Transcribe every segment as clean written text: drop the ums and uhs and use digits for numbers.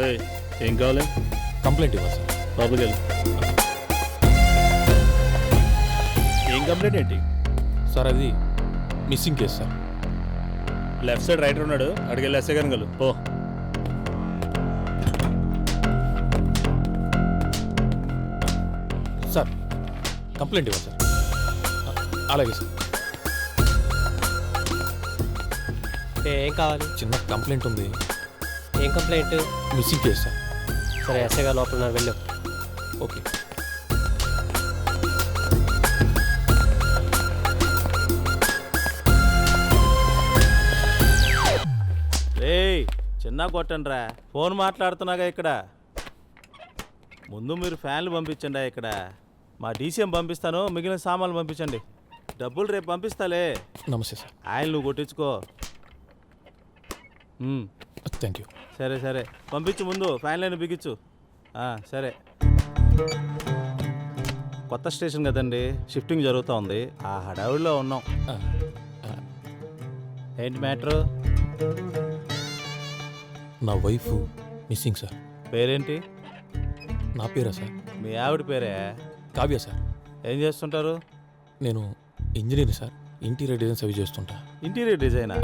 ఏయ్, ఏం కావాలి? కంప్లైంట్ ఇవ్వాలి సార్. లోపలికి వెళ్ళు. ఏం కంప్లైంట్ ఏంటి? సార్ అది missing case sir. Left side writer ఉన్నాడు, అడిగెళ్ళి ఎస్ఐ గారిని కలు పో. సార్ కంప్లైంట్ ఇవ్వాలి సార్. అలాగే సార్. ఏం కావాలి? చిన్న కంప్లైంట్ ఉంది. ఏం కంప్లైంట్? Missing case sir. సరే ఎస్ఐ గారు లోపల ఉన్నారు, వెళ్ళు. ఓకే. ఏయ్, చిన్న కొట్టండిరా, ఫోన్ మాట్లాడుతున్నాగా ఇక్కడ. ముందు మీరు ఫ్యాన్లు పంపించండి ఇక్కడ. మా డీసీఎం పంపిస్తాను, మిగిలిన సామాన్లు పంపించండి. డబ్బులు రేపు పంపిస్తాలే. నమస్తే సార్. ఆయిల్ నువ్వు కొట్టించుకో. Thank you. సరే సరే పంపించు, ముందు ఫ్యాన్ లైన్ బిగించు. సరే. కొత్త స్టేషన్ కదండి, షిఫ్టింగ్ జరుగుతూ ఉంది, ఆ హడావుడిలో ఉన్నాం. ఏంటి మ్యాటరు? నా వైఫ్ మిస్సింగ్ సార్. పేరేంటి? నా పేరా సార్? మీ ఆవిడ పేరే? కావ్య సార్. ఏం చేస్తుంటారు? నేను ఇంజనీర్ సార్. ఇంటీరియర్ డిజైన్స్ అవి చేస్తుంటా. ఇంటీరియర్ డిజైనా?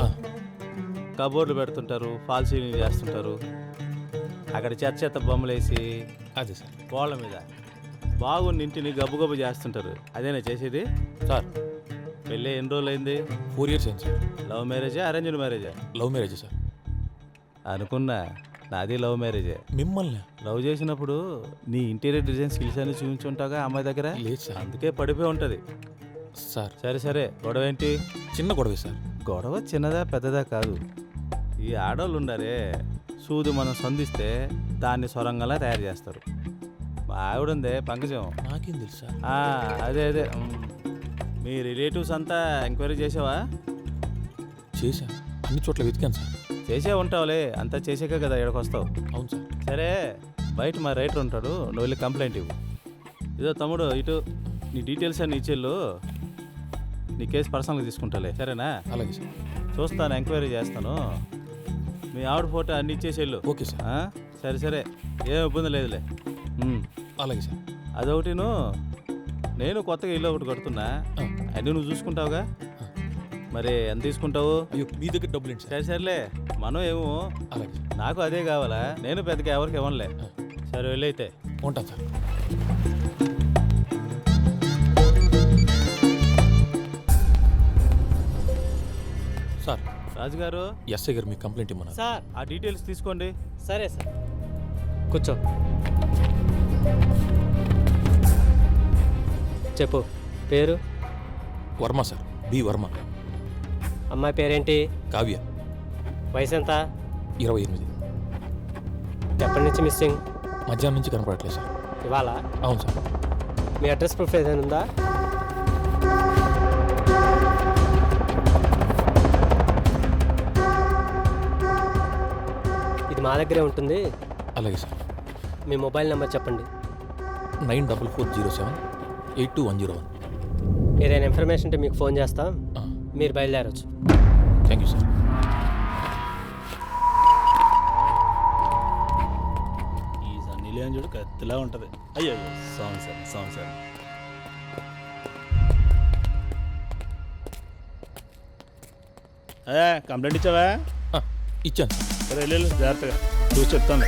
కబోర్డులు పెడుతుంటారు, ఫాల్ సీలింగ్ చేస్తుంటారు, అక్కడ చెత్త చెత్త బొమ్మలు వేసి అదే సార్ గోళ్ళ మీద బాగున్న ఇంటిని గబ్బు గబ్బు చేస్తుంటారు, అదేనా చేసేది? సార్ పెళ్ళి ఎన్ని రోజులు అయింది? 4 years అయింది సార్. లవ్ మ్యారేజా, అరేంజ్డ్ మ్యారేజా? Love marriage sir. అనుకున్నా, నాది లవ్ మ్యారేజే. మిమ్మల్ని లవ్ చేసినప్పుడు నీ ఇంటీరియర్ డిజైన్ స్కిల్స్ అన్ని చూపించుంటావుగా అమ్మాయి దగ్గర? లేదు సార్. అందుకే పడిపోయి ఉంటుంది సార్. సరే సరే, గొడవ ఏంటి? చిన్న గొడవే సార్. గొడవ చిన్నదా పెద్దదా కాదు. ఈ ఆడవాళ్ళు ఉండారే, సూది మనం సంధిస్తే దాన్ని సొరంగంలా తయారు చేస్తారు. మా ఆవిడుందే పంకజం, నాకేం తెలుసు సార్. అదే అదే. మీ రిలేటివ్స్ అంతా ఎంక్వైరీ చేసావా? చేశా, అన్ని చోట్ల వెతికాను సార్. చేసే ఉంటావులే, అంతా చేసాక కదా ఇక్కడికి వస్తావు. అవును సార్. సరే, బయట మా రైటర్ ఉంటాడు, నువ్వు వెళ్ళి కంప్లైంట్ ఇవ్వు. ఇదో తమ్ముడు, ఇటు నీ డీటెయిల్స్ అన్ని ఇచ్చేళ్ళు, నీ కేసు పర్సనల్గా తీసుకుంటాలే, సరేనా? అలాగే సార్. చూస్తాను, ఎంక్వైరీ చేస్తాను. మీ ఆవిడ ఫోటో అన్ని ఇచ్చేసేళ్ళు. Okay sir. సరే సరే, ఏం ఇబ్బంది లేదులే. అలాగే సార్. అదొకటిను, నేను కొత్తగా ఇల్లు ఒకటి కడుతున్నా, అన్నీ నువ్వు చూసుకుంటావుగా, మరి ఎంత తీసుకుంటావు? అయ్యో, మీ దగ్గర డబ్బులు ఏంటి సార్? సరే సరేలే, మనం ఏమో. అలాగే సార్. నాకు అదే కావాలా, నేను పెద్దగా ఎవరికి ఇవ్వనులే. సరే వెళ్ళైతే. ఉంటాను సార్. సార్, రాజుగారు, ఎస్ఐ గారు మీ కంప్లైంట్ ఇమ్మన్నారు సార్. ఆ డీటెయిల్స్ తీసుకోండి. సరే సార్, కూర్చో. చెప్పు. పేరు? వర్మ సార్. బి వర్మ. అమ్మాయి పేరేంటి? కావ్య. వయసు ఎంత? 28. ఎప్పటి నుంచి మిస్సింగ్? మధ్యాహ్నం నుంచి కనపడట్లేదు సార్. ఇవాళ? అవును సార్. మీ అడ్రస్ ప్రూఫ్ ఏదైనా ఉందా? ఇది మా దగ్గరే ఉంటుంది. అలాగే సార్. మీ మొబైల్ నెంబర్ చెప్పండి. 9440782101. ఏదైనా ఇన్ఫర్మేషన్ ఉంటే మీకు ఫోన్ చేస్తాం, మీరు బయలుదేరచ్చు. Thank you sir. ఈ సన్నీలేని చూడు కత్తిలా ఉంటుంది. అయ్యో song sir, song sir. Complaint ఇచ్చావా? ఇచ్చాను. సరే వెళ్ళు, జాగ్రత్తగా చూసి చెప్తాను.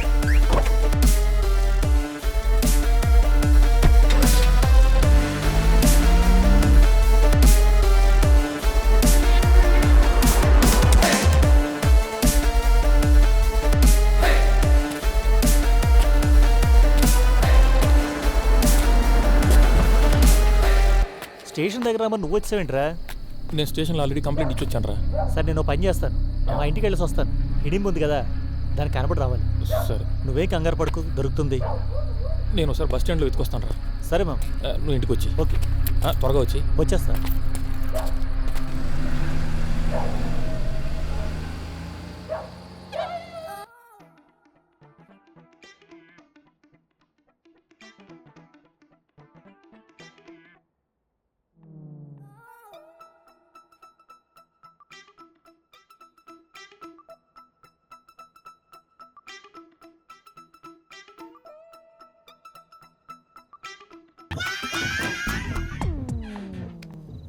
స్టేషన్ దగ్గర మరి నువ్వు వచ్చావేంట్రా? నేను స్టేషన్లో ఆల్రెడీ కంప్లైంట్ ఇచ్చి వచ్చాను రా. సరే, నేను పని చేస్తాను, మా ఇంటికి వెళ్ళేసి వస్తాను. హిడింపు ఉంది కదా, దానికి కనపడి రావాలి. సరే. నువ్వేం కంగారు పడుకు, దొరుకుతుంది. నేను ఒకసారి బస్ స్టాండ్లో వెతుకొస్తాను రా. సరే మ్యామ్. నువ్వు ఇంటికి వచ్చి. ఓకే, త్వరగా వచ్చి. వచ్చేస్తా.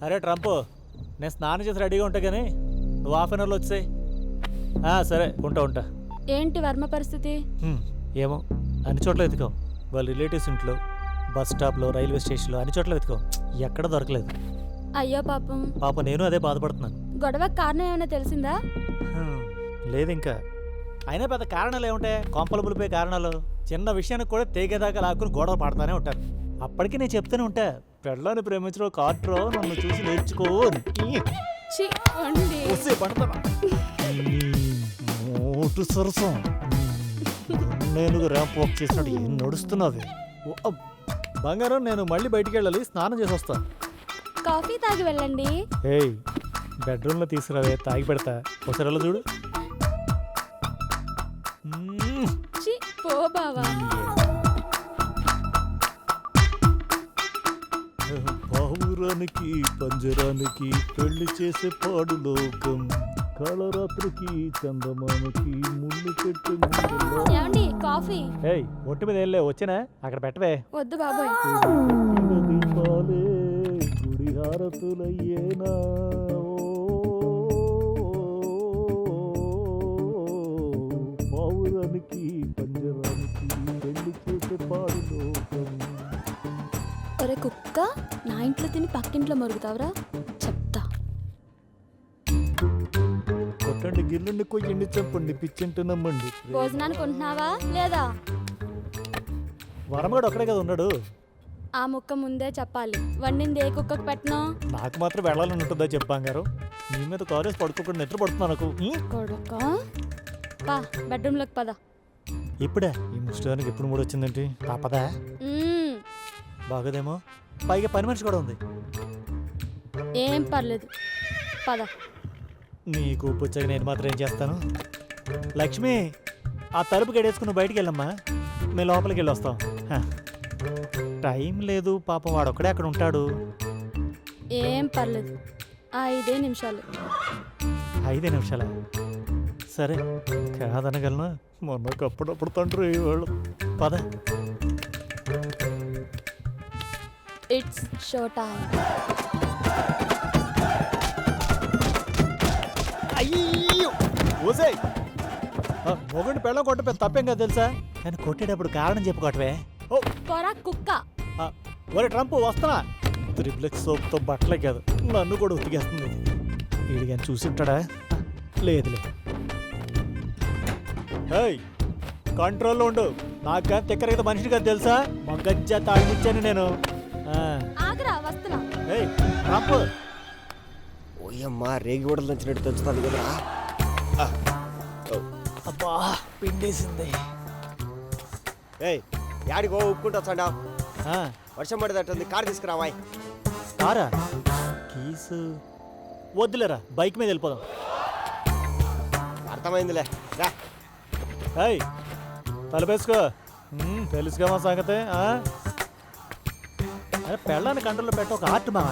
అరే ట్రంప్, నేను స్నానం చేసి రెడీగా ఉంటా కానీ నువ్వు హాఫ్ అన్ అవర్లో వచ్చేయ్. సరే ఉంటా. ఏంటి వర్మ పరిస్థితి? ఏమో అన్ని చోట్ల వెతికాం. వాళ్ళ రిలేటివ్స్ ఇంట్లో, బస్ స్టాప్లో, రైల్వే స్టేషన్లో అన్ని చోట్ల వెతికాం. ఎక్కడ దొరకలేదు. అయ్యో పాపం. పాప నేను అదే బాధపడుతున్నాను. గొడవకు కారణం ఏమైనా తెలిసిందా? లేదు ఇంకా. అయినా పెద్ద కారణాలు ఏముంటాయి? కొంపలు ములిపోయే కారణాలు. చిన్న విషయానికి కూడా తెగేదాకా లాక్కుని గొడవ పడతానే ఉంటారు. అప్పటికి నేను చెప్తూనే ఉంటా, పెళ్ళాన్ని ప్రేమించడం కార్ట్రో, నన్ను చూసి నేర్చుకో. ఛీ, వండి. మోటు సరసం నేను ర్యాంప్ వాక్ చేసినట్టు ఏం నడుస్తున్నావు? బంగారం, నేను మళ్ళీ బయటికి వెళ్ళాలి, స్నానం చేసి వస్తా. కాఫీ తాగి వెళ్ళండి. ఏయ్, బెడ్రూమ్లో తీసుకురావే, తాగి పెడతా. ఒకసారి వెళ్ళ చూడు. ఛీ, పో బావా. పావురానికి పంజరానికి పెళ్లి చేసే పాడు లోకం, కాలరాత్రికి చందమామకి ముళ్ళు చెట్టు. ఏమండి కాఫీ? ఏయ్, ఒట్టు మీద వెళ్ళే వచ్చినా అక్కడ పెట్టవే. వద్దు బాబోయ్. దీపాలే గుడి హారతులయ్యేనా, పావురానికి పంజరానికి పెళ్లి చేసే పాడు లోకం. ఒరే కుక్క, నా ఇంట్లో తిని పక్కింట్లో మరుగుతావురా? చెప్తా. కొట్టండి, గిల్లండి, కొయ్యండి, చంపండి, పిచ్చింటి నమ్మండి. భోజనానికి ఉంటున్నావా లేదా? వరమగాడు ఒక్కడే కదా ఉన్నాడు. ఆ ముక్క ముందే చెప్పాలి. వండింది ఏ కుక్కకు పెట్టను? నాకు మాత్రం వెళ్ళాలని ఉంటుందా చెప్పాంగారు? నీ మీద కాలేజ్ పడుకోకుండా నిద్ర పడుతున్నా నాకు. కొడుక, పా బెడ్రూమ్లోకి పద. ఇప్పుడే ఈ ముష్టానికి ఎప్పుడు మూడు వచ్చిందంటే పాపదా? బాగోదేమో, పైగా పని మనిషి కూడా ఉంది. ఏం పర్లేదు, పద. నీకు పుచ్చగా నేను మాత్రం ఏం చేస్తాను? లక్ష్మి, ఆ తలుపు గడేసుకుని బయటికి వెళ్ళమ్మా, మేము లోపలికి వెళ్ళి వస్తాం. టైం లేదు పాపం, వాడు ఒక్కడే అక్కడ ఉంటాడు. ఏం పర్లేదు, 5 నిమిషాలు. 5 నిమిషాలా? సరే, కాదనగలనా? మొన్నకు అప్పుడప్పుడు తండ్రి వాళ్ళు. పద. It's show time. అయ్యో ఓసే, మొగుడిని పెళ్ళం కొట్ట పెద్ద తప్పేం కదా తెలుసా? కానీ కొట్టేటప్పుడు కారణం చెప్పుకోవటమే. ఓ పొరా కుక్క. ఒరే ట్రంప్, వస్తున్నా. త్రిప్లెక్స్ సోప్తో బట్టలే కాదు, నన్ను కూడా ఉతికేస్తుంది. వీడి కానీ చూసి ఉంటాడా? లేదులే. ఏయ్, కంట్రోల్లో ఉండు. నాకు కానీ తిక్కరగత మనిషిని కదా తెలుసా? మగ్గజ్జ తాగిచ్చాను నేను. ఆగరా, వస్తున్నా. ఏయ్ ట్రంప్. ఓయమ్మా, రేగి ఓడలు దంచినట్టు దంచుతాను కదా. అబ్బా, పిండేసింది. ఏయ్, యాడికో ఉప్పుకుంటా వచ్చాడా? వర్షం పడేటట్టుంది, కారు తీసుకురావాయ్. కారా? కీసు వద్దులేరా, బైక్ మీద వెళ్ళిపోదాం. అర్థమైందిలే, రా. ఏయ్, తలపేసుకో. తెలుసుగా మా సంగతే. అరే, పెళ్ళాన్ని కంట్రోల్లో పెట్ట ఒక ఆర్ట్ మా,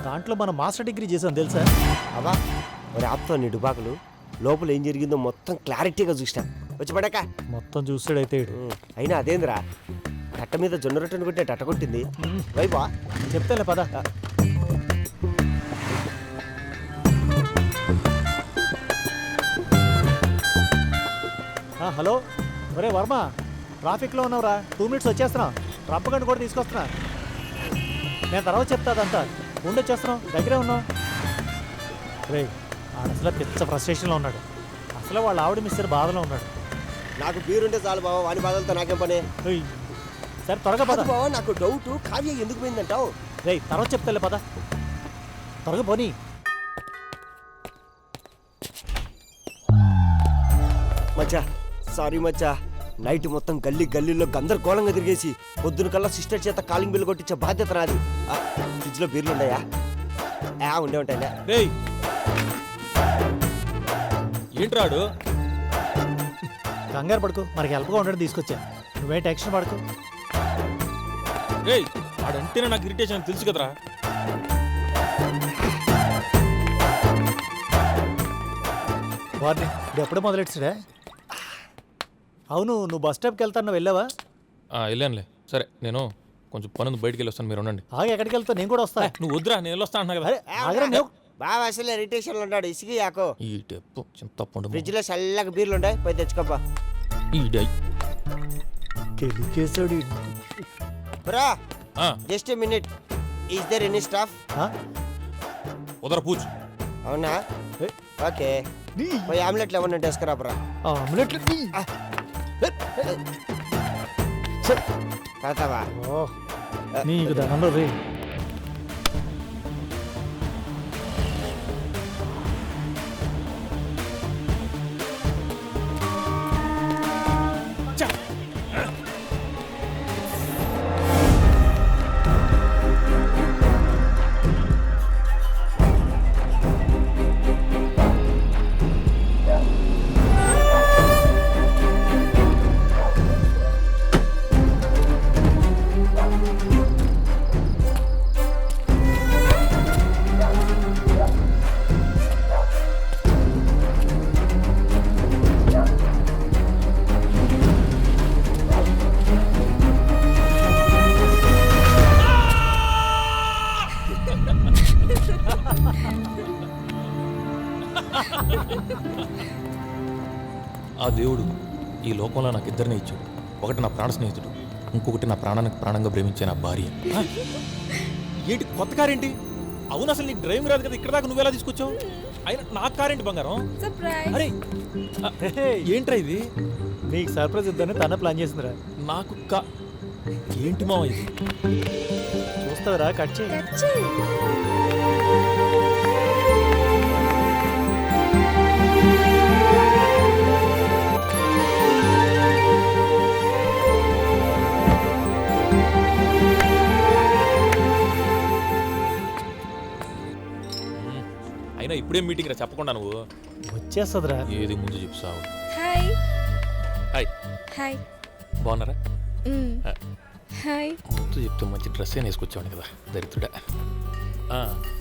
దాంట్లో మనం మాస్టర్ డిగ్రీ చేసాం తెలుసా? అబ్బా, మరి ఆపుతా నీ డుబాకులు. లోపల ఏం జరిగిందో మొత్తం క్లారిటీగా చూసినా. వచ్చి పడక. మొత్తం చూసాడైతే అయినా అదేంద్రా, కట్ట మీద జొన్న రొట్టెను కొట్టే అట్ట కొట్టింది. వైపా చెప్తాలే పద. హలో, ఒరే వర్మ, ట్రాఫిక్లో ఉన్నావురా, 2 మినిట్స్ వచ్చేస్తున్నాం. రప్పగండి కూడా తీసుకొస్తున్నా. నేను తర్వాత చెప్తా అదంతా. ఉండొచ్చేస్తున్నాం, దగ్గరే ఉన్నాం. రే, అసలు పిచ్చ ఫ్రస్ట్రేషన్లో ఉన్నాడు. అసలు వాళ్ళ ఆవిడ మిస్టర్ బాధలో ఉన్నాడు. నాకు బీరుంటే చాలు బావా, వాని బాధలతో నాకేం పని. సరే త్వరగా పద. బావా, నాకు డౌట్, కావ్య ఎందుకు పోయిందంటావు? రే, తర్వాత చెప్తాలే పద, త్వరగా పోనీ. మచ్చా, సారీ మచ్చా. నైట్ మొత్తం గల్లీలో గందరగోళంగా తిరిగేసి పొద్దున కల్లా సిస్టర్ చేత కాలింగ్ బిల్లు కొట్టించే బాధ్యత నాది. ఫ్రిడ్జ్లో బీర్లు ఉన్నాయా? ఉండే ఉంటాయా? రేయ్, ఏంట్రాడు? కంగారు పడుకో, మనకి హెల్ప్గా ఉండడం తీసుకొచ్చా. నువ్వే టెన్షన్ పడుకో. రేయ్, ఆడంటేనే నాకు ఇరిటేషన్ తెలుసు కదరా. వారిని ఇప్పుడు ఎప్పుడు మొదలెట్టాడా? అవును, నువ్వు బస్ స్టాప్కి వెళ్తాను, వెళ్ళావా? వెళ్ళానులే. సరే, నేను కొంచెం పని ఉంది, బయటికి వెళ్ళి వస్తాను, మీరు ఉండండి. ఆగి ఎక్కడికి వెళ్తావు? నేను కూడా వస్తా. నువ్వు వద్దురా, నేను వెళ్ళొస్తా అంటున్నా కదా. అరే ఆగరా నువ్వు. బాగా అసలు ఇరిటేషన్లో ఉన్నాడు, ఇసిగి యాకో. ఈ టెప్పు చింతపండు ఫ్రిడ్జ్లో చల్లగా బీర్లు ఉంటాయి, పోయి తెచ్చుకోపా. ఈ డై. గెలికేశాడు. బ్రా ఆ, just minute, is there any staff? ఉదర పూజ. అవునా, ఏ, ఓకే. పోయి ఆమ్లెట్లు ఏమన్నా వేసుకురా బ్రా. ఆమ్లెట్లు. తాతావా? ఓ నీకు దానంలో రే. ఆ దేవుడు ఈ లోకంలో నాకు ఇద్దరినే ఇచ్చాడు. ఒకటి నా ప్రాణ స్నేహితుడు, ఇంకొకటి నా ప్రాణానికి ప్రాణంగా ప్రేమించే నా భార్య. ఏంటి కొత్త కారేంటి? అవును, అసలు నీకు డ్రైవింగ్ రాదు కదా, ఇక్కడ దాకా నువ్వెలా తీసుకొచ్చావు? అయినా నా కారేంటి బంగారం? అరే ఏంట్రా ఇది? నీకు సర్ప్రైజ్ ఇద్దని తన ప్లాన్ చేసిందిరా. నాకు ఏంటి మావ ఇది? చూస్తావురా, కట్ చేయి. అయినా ఇప్పుడేం మీటింగ్ రా చెప్పకుండా నువ్వు? వచ్చేస్తుందిరా. ఏది ముందు చెప్తావు? హాయ్. హాయ్. హాయ్. బాగున్నారా? హాయ్. ముందు చెప్తే మంచి డ్రెస్ ఏ వేసుకొచ్చావు కదా దరిద్రుడా.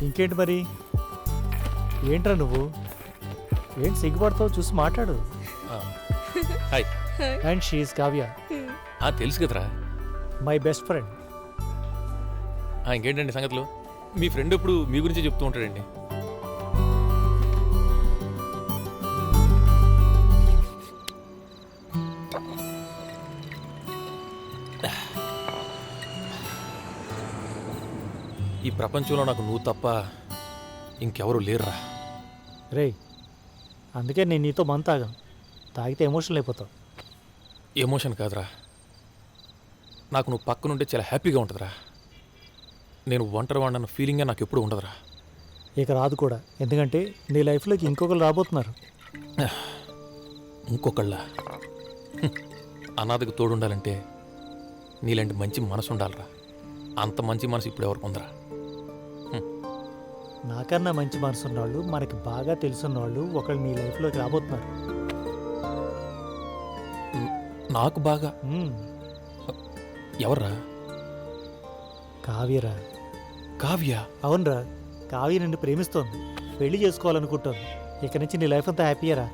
ఇంకేంటి మరి? ఏంట్రా నువ్వు? ఏంటి సిగ్గుపడతావు? చూసి మాట్లాడు. హాయ్. అండ్ షీఈస్ కావ్య, తెలుసు కదరా, మై బెస్ట్ ఫ్రెండ్. ఇంకేంటండి సంగతులు? మీ ఫ్రెండ్ ఎప్పుడు మీ గురించి చెప్తూ ఉంటాడండి. ఈ ప్రపంచంలో నాకు నువ్వు తప్ప ఇంకెవరు లేరురా. రేయ్, అందుకే నేను నీతో మందు తాగాను. తాగితే ఎమోషనల్ అయిపోతావు. ఎమోషన్ కాదురా, నాకు నువ్వు పక్కనుంటే చాలా హ్యాపీగా ఉంటుందిరా. నేను ఒంటరి వాడిన ఫీలింగే నాకు ఎప్పుడు ఉండదురా. ఇక రాదు కూడా, ఎందుకంటే నీ లైఫ్లోకి ఇంకొకరు రాబోతున్నారు. ఇంకొకళ్ళ అనాథకు తోడుండాలంటే నీలాంటి మంచి మనసు ఉండాలిరా. అంత మంచి మనసు ఇప్పుడు ఎవరికి ఉందరా? నాకన్నా మంచి మనసు ఉన్నవాళ్ళు, మనకి బాగా తెలుసున్న ఒకళ్ళు నీ లైఫ్లోకి రాబోతున్నారు. నాకు బాగా ఎవర్రా? కావ్యరా. కావ్య? అవునరా, కావ్య నిన్ను ప్రేమిస్తోంది, పెళ్లి చేసుకోవాలనుకుంటోంది. ఇక నుంచి నీ లైఫ్ అంతా హ్యాపీయరా.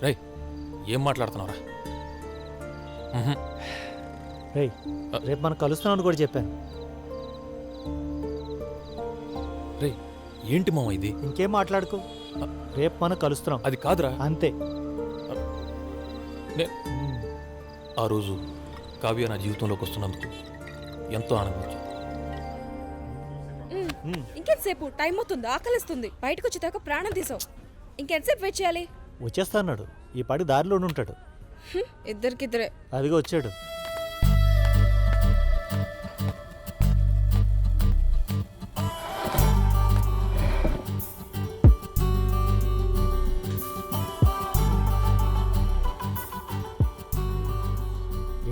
రేయ్, ఏం మాట్లాడుతున్నావురా? రేయ్, రేపు మనం కలుస్తున్నామని కూడా చెప్పాను. రేయ్, ఏంటి మామ ఇది? ఇంకేం మాట్లాడుకో, రేపు మనం కలుస్తున్నాం. అది కాదురా. అంతే. ఆ రోజు కావ్య నా జీవితంలోకి వస్తున్నందుకు ఎంతో ఆనందించాను. ఇంకెంతసేపు? టైం అవుతుంది, ఆకలిస్తుంది. బయటకు వచ్చేదాకా ప్రాణం తీసావు. ఇంకెంతసేపు వెయిట్ చేయాలి? వచ్చేస్తా అన్నాడు. ఈ పాటి దారిలోనే ఉంటాడు. ఇద్దరికిద్దరే. అదిగో వచ్చాడు.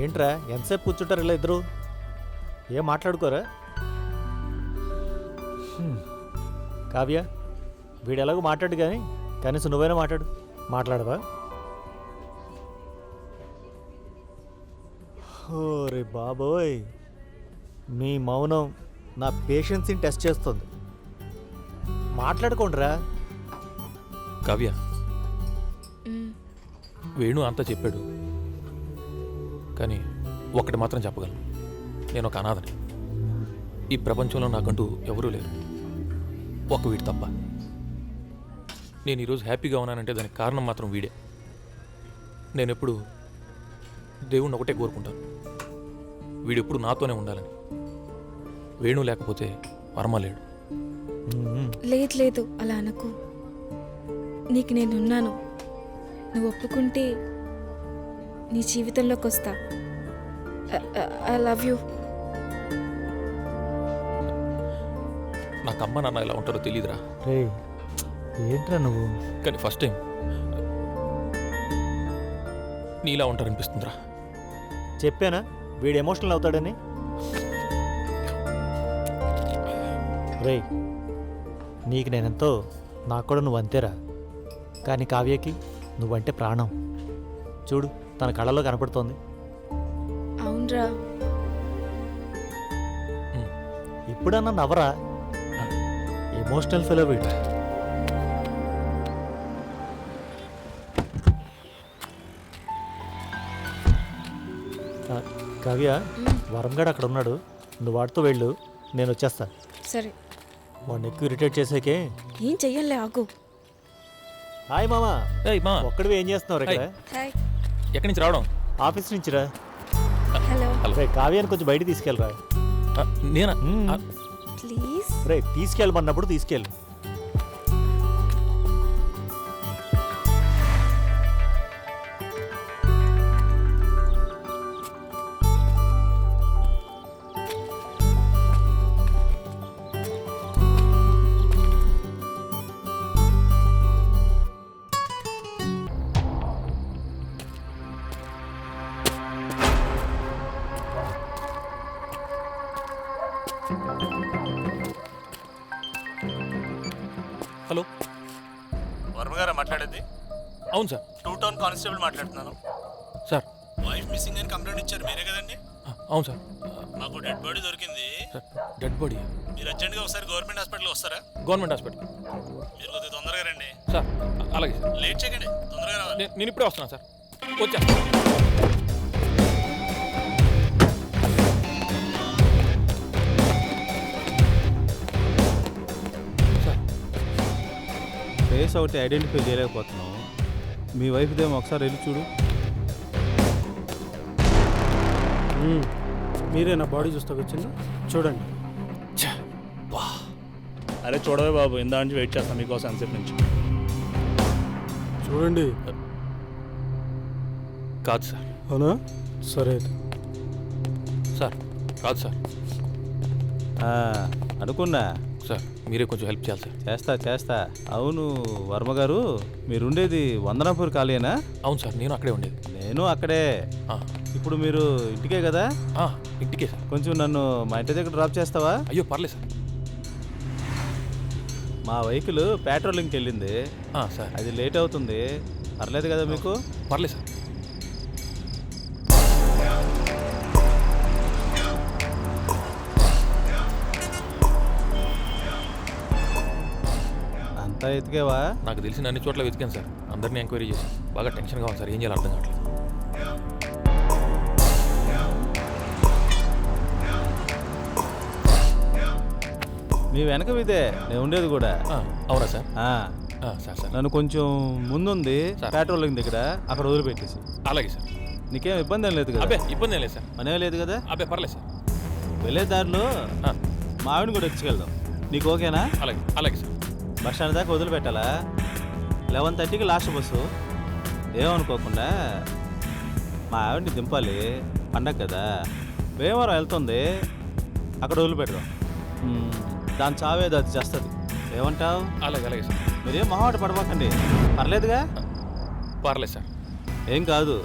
ఏంట్రా, ఎంతసేపు కూర్చుంటారు ఇలా ఇద్దరు? ఏం మాట్లాడుకోరా? కావ్య, వీడు ఎలాగో మాట్లాడు, కానీ కనీసం నువ్వైనా మాట్లాడవా? ఓరే బాబోయ్, మీ మౌనం నా పేషెన్స్ని టెస్ట్ చేస్తుంది. మాట్లాడుకోండిరా. కావ్య, వేణు అంతా చెప్పాడు, కానీ ఒకటి మాత్రం చెప్పగలను. నేను ఒక అనాథని. ఈ ప్రపంచంలో నాకంటూ ఎవరూ లేరు, ఒక వీడు తప్ప. నేను ఈరోజు హ్యాపీగా ఉన్నానంటే దానికి కారణం మాత్రం వీడే. నేను ఎప్పుడు దేవుణ్ణి ఒకటే కోరుకుంటాను, వీడెప్పుడు నాతోనే ఉండాలని. వేణు లేకపోతే వర్మ లేడు. లేదు లేదు అలా అనకు. నీకు నేనున్నాను. నువ్వు ఒప్పుకుంటే నీ జీవితంలోకి వస్తా. I love you. నాకు అమ్మ నాన్న ఎలా ఉంటారో తెలియదురా, రే ఏంట్రా నువ్వు? కానీ ఫస్ట్ టైం నీలా ఉంటారనిపిస్తుందిరా. చెప్పానా వీడు ఎమోషనల్ అవుతాడని? రే నీకు నేనెంతో, నాకు కూడా నువ్వు అంతేరా. కానీ కావ్యకి నువ్వంటే ప్రాణం. చూడు తన కళ్ళలో కనపడుతోంది. అవునరా. ఇప్పుడన్నా నవ్వరా, ఎమోషనల్ ఫెలో వీడు. కావ్య, వరంగాడు అక్కడ ఉన్నాడు, నువ్వు వాడితో వెళ్ళు, నేను వచ్చేస్తా. సరే. వాడిని ఎక్కువ ఇరిటేట్ చేసాకే. ఏం చెయ్యలే, ఆగు. హాయ్ మామా. ఏయ్ మా, ఒక్కడివి ఏం చేస్తున్నావు ఇక్కడ? హాయ్. ఎక్కడి నుంచి రావడం? ఆఫీస్ నుంచి రా. హలో. రే కావ్యాన్ని కొంచెం బయట తీసుకెళ్ళరా. నేనా? ప్లీజ్. రే తీసుకెళ్ళమన్నప్పుడు తీసుకెళ్ళు. హలో, వర్మ గారా మాట్లాడేది? అవును సార్. 2 టౌన్ కానిస్టేబుల్ మాట్లాడుతున్నాను. సార్, వైఫ్ మిస్సింగ్ అని కంప్లైంట్ ఇచ్చారు, మీరే కదండి? అవును సార్. మాకు డెడ్ బాడీ దొరికింది. Sir, dead body? మీరు అర్జెంట్గా ఒకసారి గవర్నమెంట్ హాస్పిటల్ వస్తారా? Government hospital? మీరు కొద్దిగా తొందరగా రండి. సార్ అలాగే సార్. లేట్ చేయకండి, తొందరగా రావాలి. నేను ఇప్పుడే వస్తున్నాను సార్. వచ్చా. సార్, ఫేస్ ఒకటి ఐడెంటిఫై చేయలేకపోతున్నాం. మీ వైఫ్దేమో ఒకసారి వెళ్ళి చూడు. మీరే నా బాడీ చూస్తా వచ్చింది, చూడండి. అరే చూడవే బాబు, ఇందా నుంచి వెయిట్ చేస్తాం మీకోసం ఎంతసేపు నుంచి. చూడండి. కాదు సార్. అవునా? సరే. సార్ కాదు సార్. అనుకున్నా. సార్ మీరే కొంచెం హెల్ప్ చేయాలి సార్. చేస్తా చేస్తా. అవును వర్మ గారు, మీరుండేది వందనాపూర్ కాలేనా? అవును సార్, నేను అక్కడే ఉండేది. నేను అక్కడే. ఇప్పుడు మీరు ఇంటికే కదా? ఇంటికే సార్. కొంచెం నన్ను మా ఇంటి దగ్గర డ్రాప్ చేస్తావా? అయ్యో పర్లేదు సార్. మా వెహికల్ పెట్రోలింగ్కి వెళ్ళింది సార్. అది లేట్ అవుతుంది, పర్లేదు కదా మీకు? పర్లేదు సార్. అంతా ఎతికేవా? నాకు తెలిసిన అన్ని చోట్ల వెతికాను సార్, అందరినీ ఎంక్వైరీ చేశాను. బాగా టెన్షన్గా ఉంది సార్, ఏం చేయాలి అర్థం కావట్లేదు. మీ వెనక ఇదే నేను ఉండేది కూడా. అవునా సార్? సార్ సార్ నన్ను కొంచెం ముందుంది సార్. పెట్రోలింగ్ దగ్గర, అక్కడ వదిలిపెట్టేసి. అలాగే సార్. నీకేం ఇబ్బంది ఏం లేదు కదా? అబ్బే ఇబ్బంది ఏం లేదు సార్. పనే లేదు కదా? అబ్బే పర్లేదు సార్. వెళ్ళే దారిలో మా ఆవిడని కూడా ఎత్తుకెళ్దాం, నీకు ఓకేనా? అలాగే అలాగే సార్. బస్ స్టాండ్ దాకా వదిలిపెట్టాలా? 11:30కి లాస్ట్ బస్సు. ఏమనుకోకుండా మా ఆవిడని దింపాలి, పండగ కదా. భీమవరం వెళ్తుంది, అక్కడ వదిలిపెడదాం. దాని చావేది అది చేస్తుంది. ఏమంటావు? అలాగే అలాగే సార్. మీరేం మొహాట పడబాకండి, పర్లేదుగా? పర్లేదు సార్. ఏం కాదు,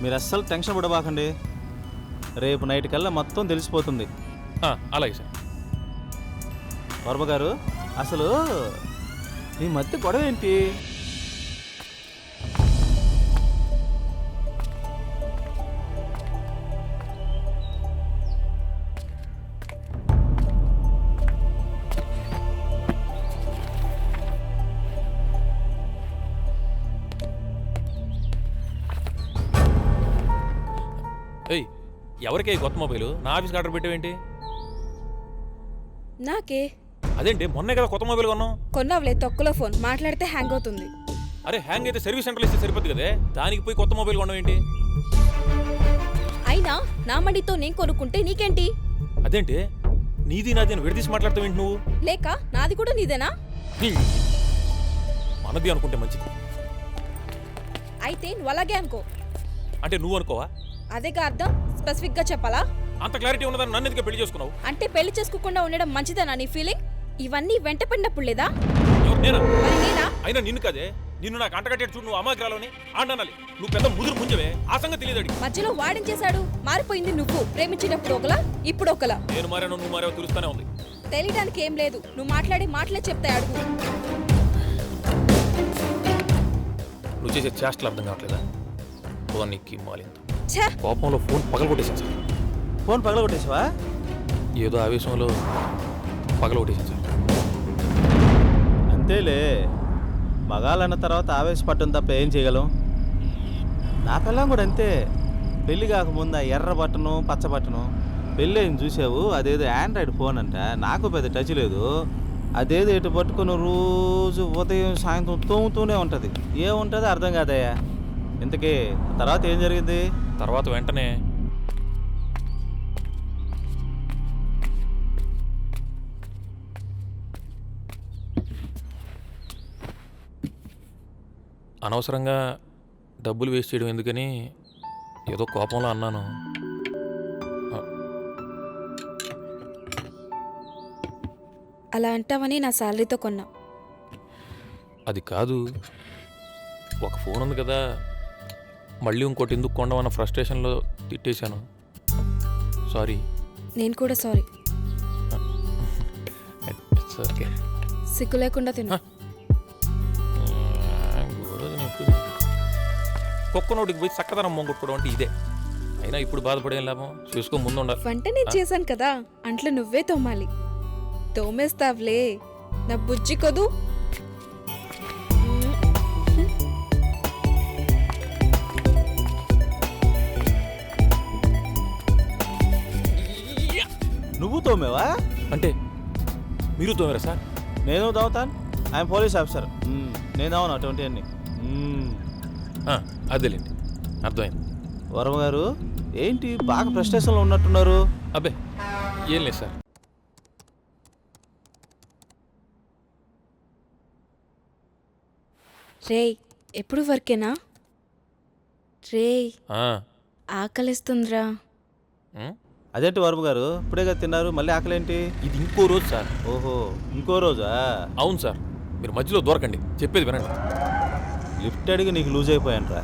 మీరు అస్సలు టెన్షన్ పడబాకండి. రేపు నైట్ కల్లా మొత్తం తెలిసిపోతుంది. అలాగే సార్. వర్మ గారు, అసలు ఈ మధ్య గొడవ ఏంటి? ఏయ్ ఎవరికే ఈ కొత్త మొబైల్ నా ఆఫీస్కి ఆర్డర్ పెట్టావేంటి? నాకే అదేంటి మొన్నే కదా కొత్త మొబైల్ కొన్నాం. కొన్నావులే తొక్కలో ఫోన్, మాట్లాడితే హ్యాంగ్ అవుతుంది. అరే హ్యాంగ్ అయితే సర్వీస్ సెంటర్లో ఇస్తే సరిపోద్ది కదే, దానికి పోయి కొత్త మొబైల్ కొన్నాం ఏంటి? అయినా నా మడితో నేను కొనుక్కుంటే నీకేంటి? అదేంటి నీది నాది అని విడదీసి మాట్లాడతావు ఏంటి నువ్వు? లేక నాది కూడా నీదేనా? మనది అనుకుంటే మంచిది. అయితే నువ్వు అలాగే అనుకో. అంటే నువ్వు అనుకోవా? అదేగా అర్థం, స్పెసిఫిక్ గా చెప్పాలా? అంత క్లారిటీ ఉన్నదని నన్ను ఎందుకు పెళ్లి చేసుకున్నావు? అంటే పెళ్లి చేసుకోకుండా ఉండడం మంచిదేనా నీ ఫీలింగ్? ఇవన్నీ వెంట పడినప్పుడు లేదా? ఎవరు నేనా? మరి నేనా? అయినా నిన్ను కదే, నిన్ను నాకు అంటగట్టేట్టు చూడు. నువ్వు అమాగ్రాలోని ఆండనాలి. నువ్వు పెద్ద ముదురు ముంజవే, ఆ సంగతి తెలియదు. మధ్యలో వాడించేశాడు. మారిపోయింది నువ్వు. ప్రేమించినప్పుడు ఒకలా, ఇప్పుడు ఒకలా. నేను మారాను, నువ్వు మారావు, తెలుస్తానే ఉంది. తెలియడానికి ఏం లేదు, నువ్వు మాట్లాడే మాటలే చెప్తాయి. అడుగు. నువ్వు చేసే చేష్టలు అర్థం కావట్లేదా? నీకు మాలింత ఛే! కోపంలో ఫోన్ పగలగొట్టేసాను సార్. ఫోన్ పగలగొట్టేసావా? ఏదో ఆవేశంలో పగలగొట్టేసాను సార్. అంతేలే, మగాలన్న తర్వాత ఆవేశపడటం తప్ప ఏం చేయగలం? నా పిల్లం కూడా అంతే. పెళ్ళి కాకముందు ఆ ఎర్ర బట్టను పచ్చ బట్టను, పెళ్ళి ఏం చూసావు, అదేదో ఆండ్రాయిడ్ ఫోన్ అంట. నాకు పెద్ద టచ్ లేదు. అదేదో ఇటు పట్టుకుని రోజు ఉదయం సాయంత్రం తోముతూనే ఉంటుంది. ఏముంటుందో అర్థం కాదయ్యా. ఇంతకీ తర్వాత ఏం జరిగింది? తర్వాత వెంటనే అనవసరంగా డబ్బులు వేస్ట్ చేయడం ఎందుకని ఏదో కోపంలో అన్నాను. అలా అంటావని నా శాలరీతో కొన్నా. అది కాదు, ఒక ఫోన్ ఉంది కదా, మళ్ళీ ఇంకోటి ఎందుకు కొండమన్న ఫ్రస్ట్రేషన్లో తిట్టేశాను. సారీ. నేను కూడా సారీ. ఓకే. సిగ్గు లేకుండా తిన్నా. కుక్క నోటికి పోయి చక్కదనం మొంగొట్టుకోవడం అంటే ఇదే. అయినా ఇప్పుడు బాధపడేం లాభం, చూసుకో ముందు ఉండాలి. వంట నేను చేశాను కదా, అంట్లో నువ్వే తోమాలి. తోమేస్తావులే నా బుజ్జి కొదు. నువ్వు తోమేవా? అంటే మీరు తోమరా సార్? నేను తోముతాను. I'm police officer. నేను అవును అటువంటి అన్ని. అదేలేండి, అర్థమైంది. వరమ గారు ఏంటి బాగా ఫ్రస్ట్రేషన్లో ఉన్నట్టున్నారు? అబ్బే ఏం లేదు సార్. రేయ్, ఎప్పుడు వర్కేనా? రేయ్, ఆకలిస్తుందిరా. అదేంటి వరమ గారు, ఇప్పుడే కదా తిన్నారు, మళ్ళీ ఆకలేంటి? ఇది ఇంకో రోజు సార్. ఓహో, ఇంకో రోజా? అవును సార్, మీరు మధ్యలో దూరకండి, చెప్పేది వినండి. లిఫ్ట్ అడిగి నీకు లూజ్ అయిపోయానురా.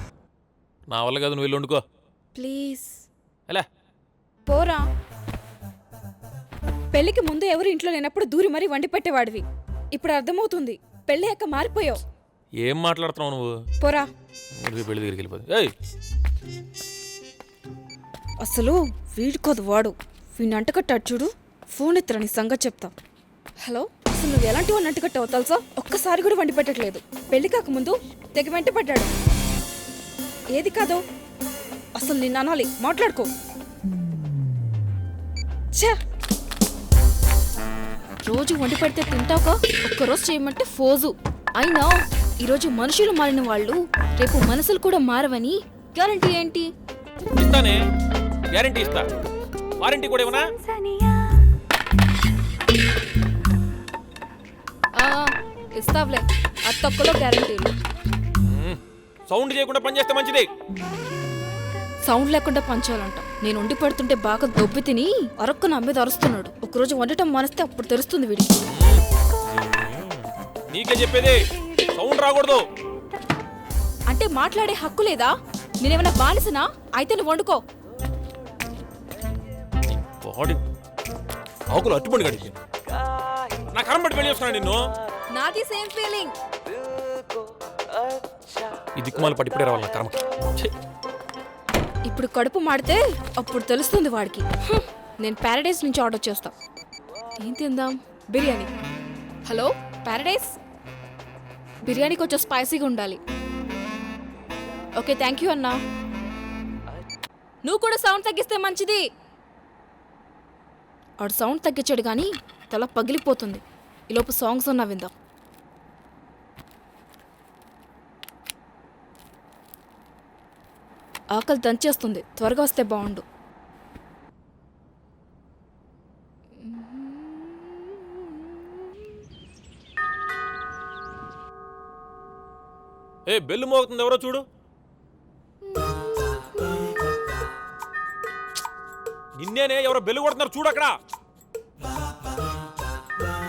నా వల్ల కాదు, నువ్వు వెళ్ళి వండుకో ప్లీజ్. ఎలా పోరా. పెళ్లికి ముందు ఎవరు ఇంట్లో లేనప్పుడు దూరి మరీ వండి పెట్టేవాడివి. ఇప్పుడు అర్థమవుతుంది, పెళ్ళి అక్క మారిపోయావు. ఏం మాట్లాడుతున్నావు నువ్వు? పోరా. పెళ్లి దగ్గరికి వెళ్ళిపోతుంది. అసలు వీడుకోదు వాడు. వీడిని అంటకట్టాడు చూడు. ఫోన్ ఎత్తరా, నీ సంగతి చెప్తా. హలో, అసలు నువ్వు ఎలాంటి వాడిని అంటకట్టావు తెలుసా? ఒక్కసారి కూడా వండి పెట్టట్లేదు. పెళ్లి కాకముందు తెగ వెంట పడ్డాడు. ఏది కాదో అసలు నిన్ను అనాలి, మాట్లాడుకో. ఛా, రోజు వండి పెడితే తింటావుగా, ఒక్కరోజు చేయమంటే ఫోజు. అయినా ఈరోజు మనుషులు మారిన వాళ్ళు రేపు మనసులు కూడా మారవని గ్యారంటీ ఏంటి? ఇస్తానే, గ్యారంటీ ఇస్తా. వారంటీ కూడా ఇవ్వనా? ఇస్తావులే, అది తక్కువలో గ్యారంటీలు. సౌండ్ చేయకుండా పని చేస్తే మంచిది. సౌండ్ లేకుండా పంచాలంట. నేను వండి పెడుతుంటే బాగా దొబ్బి తిని అరక్కు నా మీద అరుస్తున్నాడు. ఒకరోజు వండటం మానేస్తే అప్పుడు తెలుస్తుంది వీడికి. నీకే చెప్పేది, సౌండ్ రాకూడదు. అంటే మాట్లాడే హక్కు లేదా? నేనేమైనా బానిసనా? అయితే నువ్వు వండుకో. ఆకులు అట్టుబడి గడిపి నా కరం పట్టి పెళ్లి చేసుకున్నాను నిన్ను. నాది సేమ్ ఫీలింగ్. ఈ దిక్కుమాల పట్టిపడే రావాలి నా కర్మకి. ఇప్పుడు కడుపు మాడితే అప్పుడు తెలుస్తుంది వాడికి. నేను ప్యారడైస్ నుంచి ఆర్డర్ చేస్తా. ఏం తిందాం? బిర్యానీ. హలో ప్యారడైస్, బిర్యానీ కొంచెం స్పైసీగా ఉండాలి. ఓకే, థ్యాంక్ యూ అన్నా. నువ్వు కూడా సౌండ్ తగ్గిస్తే మంచిది. ఆడు సౌండ్ తగ్గించాడు కానీ తల పగిలిపోతుంది. ఈలోపు సాంగ్స్ అన్నా విందాం. ఆకలి దంచేస్తుంది, త్వరగా వస్తే బాగుండు. ఏ బెల్లు మోగుతుంది, ఎవరో చూడు. నిన్నేనే, ఎవరో బెల్లు కొడుతున్నారు చూడు అక్కడ.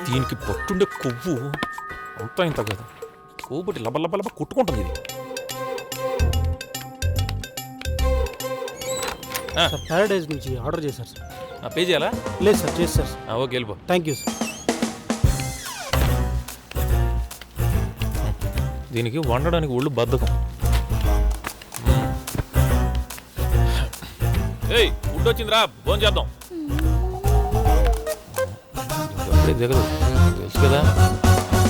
దీనికి పట్టుండే కొవ్వు అంతా ఇంత కదా, కొవ్వుబట్టి లబ్బ కొట్టుకుంటుంది ఇది. సార్ ప్యారడైజ్ నుంచి ఆర్డర్ చేశారు సార్. పే చేయాలా? లేదు సార్, చేస్తారు సార్. ఓకే, వెళ్ళిపో. Thank you sir. దీనికి వండడానికి ఒళ్ళు బద్ధకం. ఏయ్, ఫుడ్ వచ్చిందిరా, భోజనం చేద్దాం. ఎప్పుడే దిగదు, తెలుసు కదా.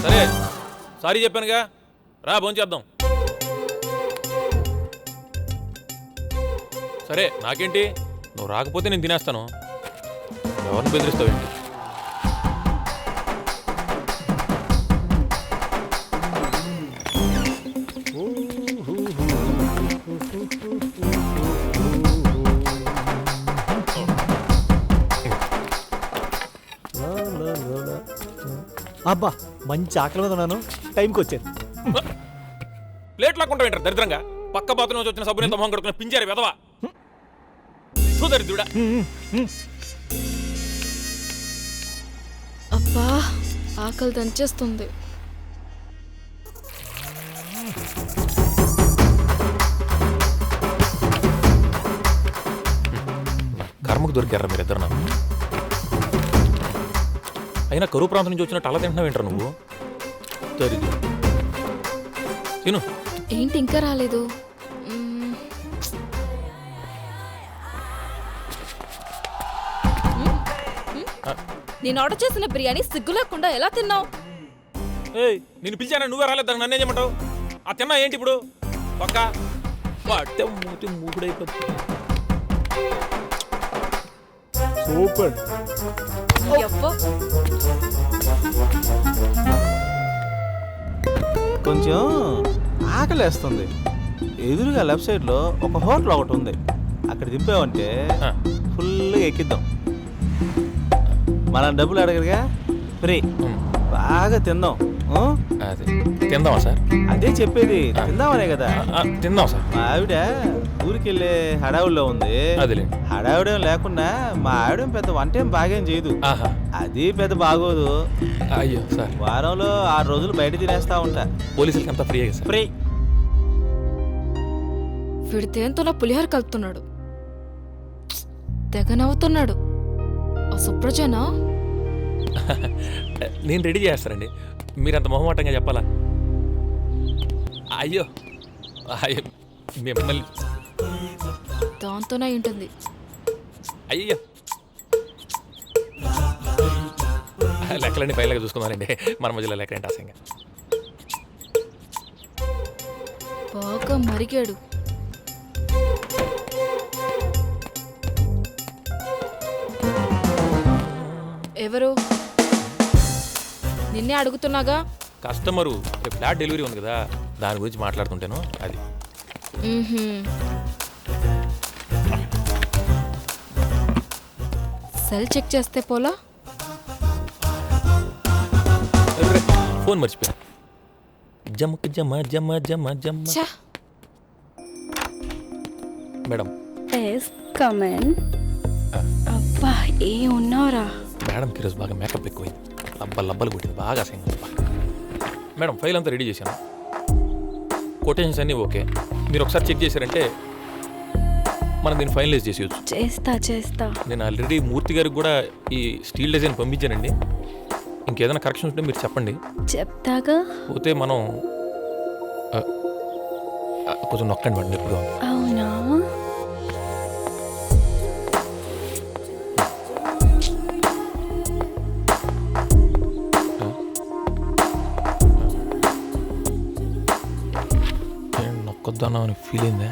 సరే, సారీ చెప్పానుగా, రా భోజనం చేద్దాం. సరే, నాకేంటి, నువ్వు రాకపోతే నేను తినేస్తాను. ఎవరిని బెదిరిస్తావేంటి? అబ్బా, మంచి ఆకలి మీద ఉన్నాను, టైంకి వచ్చాను. ప్లేట్ లాక్కుంటా వింటారు దరిద్రంగా. పక్క బాత్రూమ్ నుంచి వచ్చిన సబ్బుని మొహం కడుకున్న పింజారు వెదవా. దరిద్రుడా. అబ్బా, ఆకలి దంచేస్తుంది. కర్మకు దొరికారా మీరిద్దరు నాకు. అయినా కరువు ప్రాంతం నుంచి వచ్చినట్టు అలా తింటున్నావు ఏంటారు నువ్వు? దరిద్రుడు. తిను. ఏంటి ఇంకా రాలేదు? నేను ఆర్డర్ చేసిన బిర్యానీ సిగ్గు లేకుండా ఎలా తిన్నావు? ఏయ్, నేను పిలిచానా, నువ్వే రాలేదు, దానికి నన్నేం చేయమంటావు? ఆ తిన్నా ఏంటి ఇప్పుడు? పక్క పట్టే మూతి మూకుడైపోతుంది. సూపర్. కొంచెం ఆకలేస్తుంది. ఎదురుగా లెఫ్ట్ సైడ్లో ఒక హోటల్ ఒకటి ఉంది, అక్కడ దింపావంటే ఫుల్గా ఎక్కిద్దాం. మనం డబ్బులు అడగరుగా, ఫ్రీ. బాగా తిందాం. అదే తిందామా సార్? అదే చెప్పేది, తిందామనే కదా. తిందాం సార్. మా ఆవిడ ఊరికి వెళ్ళే హడావుల్లో ఉంది. అదేలే. హడావుడేం లేకుండా మా ఆవిడేం పెద్ద వంటేం బాగేం చేయదు, అది పెద్ద బాగోదు. అయ్యో సార్, వారంలో 6 రోజులు బయట తినేస్తా ఉంటా. పోలీసులకి అంతా ఫ్రీ సార్? ఫ్రీ. వీడి దేంతో నా పులిహోర కలుపుతున్నాడు, తెగ నవ్వుతున్నాడు. ఆ సుప్రజనా? నేను రెడీ చేస్తానండి, మీరంత మొహమాటంగా చెప్పాలా? అయ్యో అయ్యో, మిమ్మల్ని దాంతోనే ఉంటుంది. అయ్యో, లెక్కలన్నీ పైలాగా చూసుకుందానండి, మన మధ్యలో లెక్కలేంటి ఆశంగా. బాగా మరిగాడు. ఎవరు? నిన్నే అడుగుతున్నాగా. కస్టమరు ఫ్లాట్ డెలివరీ ఉంది కదా, దాని గురించి మాట్లాడుతుంటాను. అది సెల్ చెక్ చేస్తే పోలా? ఫోన్ మర్చిపోయా. జమక్ జమ జమ జమ జమ. మేడం. అబ్బా, ఏ ఉన్నావురా? మేడంకి ఈరోజు బాగా మేకప్ ఎక్కువైంది, లబ్బలు కొట్టింది బాగా అసహ్యంగా. మేడం, ఫైల్ అంతా రెడీ చేశాను, కొటేషన్స్ అన్నీ ఓకే. మీరు ఒకసారి చెక్ చేశారంటే మనం దీన్ని ఫైనలైజ్ చేసేయచ్చు. చేస్తా. నేను ఆల్రెడీ మూర్తి గారికి కూడా ఈ స్టీల్ డిజైన్ పంపించానండి. ఇంకేదైనా కరెక్షన్ ఉంటే మీరు చెప్పండి. చెప్తాగా. పోతే మనం కొంచెం నొక్కండి మేడం, ఎప్పుడు. అవునా? నొక్కొద్దానా అని ఫీల్ అయిందా?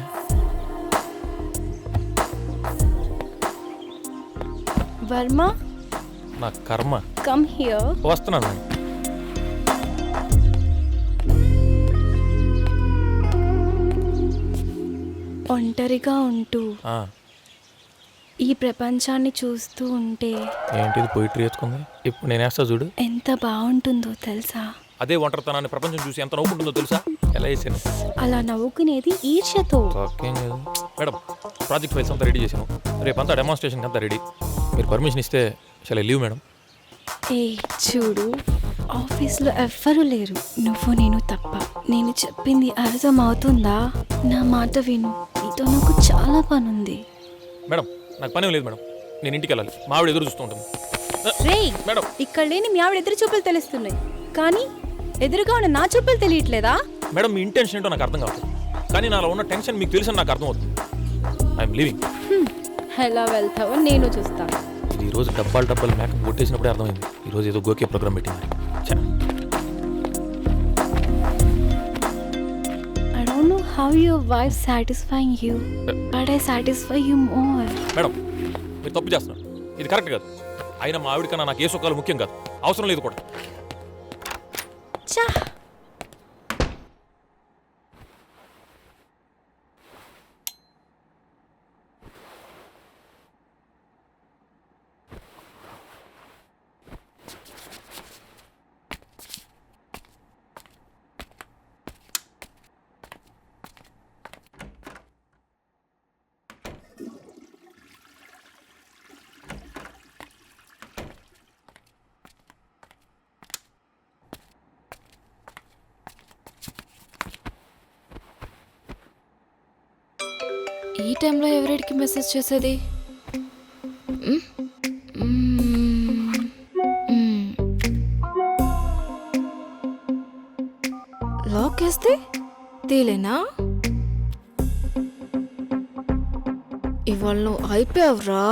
వర్మ నా కర్మ. Come here. వస్తున్నాను మేడం. ఒంటరిగా ఉంటూ ఆ, ఈ ప్రపంచాన్ని చూస్తూ ఉంటే ఏంటిది పోయిటరీ ఎత్తుకుంది? ఇప్పుడు నేను వేస్తా చూడు. ఎంత బాగుంటుందో తెలుసా? అదే ఒంటరితనాన్ని ప్రపంచం చూసి ఎంత నవ్వుకుంటుందో తెలుసా? ఎలా వేసాను? అలా నవ్వుకునేది ఈర్ష్యతో. ఓకేం లేదు మేడం. ప్రాజెక్ట్ ఫైల్స్ అంతా రెడీ చేశాను. రేపంతా డెమాన్స్ట్రేషన్ అంతా రెడీ. మీరు పర్మిషన్ ఇస్తే చాలా లీవ్ మేడం. ఏ చూడు, ఆఫీస్లో ఎవ్వరూ లేరు, నువ్వు నేను తప్ప. నేను చెప్పింది అర్థం అవుతుందా? నా మాట విను, నీతో నాకు చాలా పనుంది. మేడం నాకు పని లేదు మేడం. నేను ఇంటికి వెళ్ళాలి. మా ఆవిడ ఎదురు చూస్తూ ఉంటుంది. రేయ్, మేడం ఇక్కడ లేని మీ ఆవిడ ఎదురు చూపులు తెలుస్తున్నాయి, కానీ ఎదురుగా ఉన్న నా చూపులు తెలియట్లేదా? మేడం మీ ఇంటెన్షన్ ఏంటో నాకు అర్థం కావట్లేదు, కానీ నాలో ఉన్న టెన్షన్ మీకు తెలుసని నాకు అర్థం అవుతుంది. I'm leaving. ఎలా వెళ్తావో నేను చూస్తాను. ఇది ఈరోజు డబ్బాలు మేకప్ కొట్టేసినప్పుడే అర్థమైంది. ఈరోజు ఏదో గోకే ప్రోగ్రామ్ పెట్టింది. I don't know how your wife satisfying you, but I satisfy you more. Madam మీరు తప్పు చేస్తున్నారు. ఇది కరెక్ట్ కాదు. అయినా మా ఆవిడ కన్నా నాకు ఏ సుఖాలు ముఖ్యం కాదు, అవసరం లేదు కూడా. చా, ఈ టైంలో ఎవరికి మెసేజ్ చేసేది? లాక్ వేస్తే తేలేనా? ఇవాళ నువ్వు అయిపోయావురా.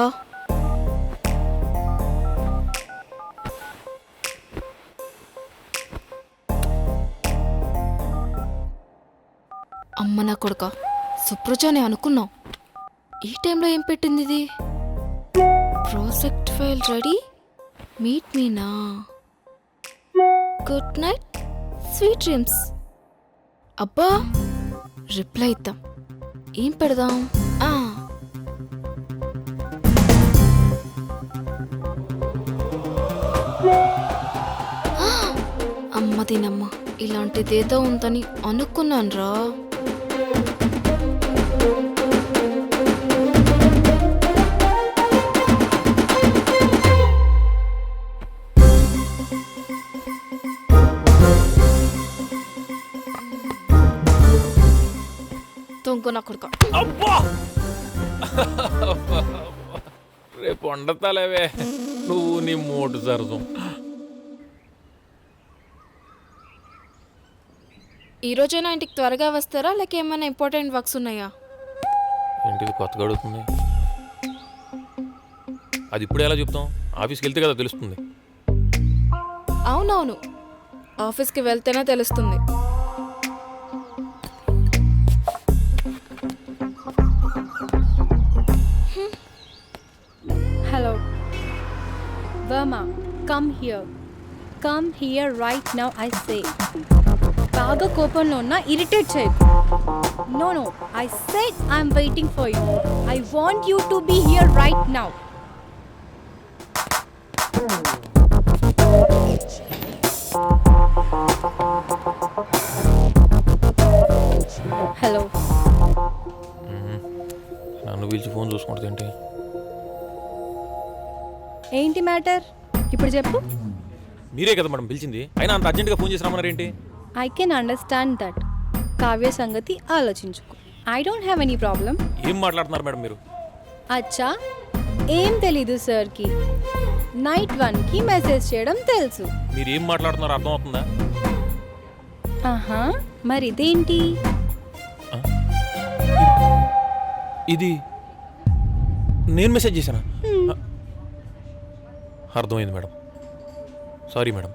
అమ్మ నా కొడుక, సుప్రజానే అనుకున్నావు. ఈ టైంలో ఏం పెట్టింది ఇది? Project file ready, meet Meena. Good night, sweet dreams. అబ్బా, రిప్లై ఇద్దాం. ఏం పెడదాం? అమ్మ తినమ్మ, ఇలాంటిదేదో ఉందని అనుకున్నాను రా. తొంగున కొడుక. అబ్బా రేపు వండతాలేవే నువ్వు నీ మోటు సరసం. ఈ రోజైనా ఇంటికి త్వరగా వస్తారా, లేక ఏమైనా ఇంపార్టెంట్ వర్క్స్ ఉన్నాయా? ఏంటిది కొత్తగా అడుగుతుంది? అది ఇప్పుడే ఎలా చెప్తాం? ఆఫీస్కి వెళ్తే కదా తెలుస్తుంది. అవునవును, ఆఫీస్కి వెళ్తేనే తెలుస్తుంది. hello Verma, come here. Come here right now, I say. బాగా కోపంలో ఉన్నా ఇరిటేట్ చేయకు. No, I said I'm waiting for you. I want you to be here right now. Hello. నన్ను పిలిచి ఫోన్ చూసుకుంటుంది ఏంటి? ఏంటి మ్యాటర్ ఇప్పుడు చెప్పు. మీరే కదా మేడం పిలిచింది, అయినా అంత అర్జెంట్గా ఫోన్ చేసి రమ్మన్నారు ఏంటి? I can understand that. Kavya సంగతి ఆలోచించుకో. I don't have any problem. ఏం మాట్లాడుతున్నారు మేడం మీరు? అచ్చా, ఏం తెలీదు సార్కి. నైట్ 1కి మెసేజ్ చేయడం తెలుసు. మీరు ఏం మాట్లాడుతున్నారో అర్థం అవుతుందా? ఆహా, మరి ఇదేంటి? ఇది నేను మెసేజ్ చేశానా? అర్థమైంది మేడం. Sorry madam.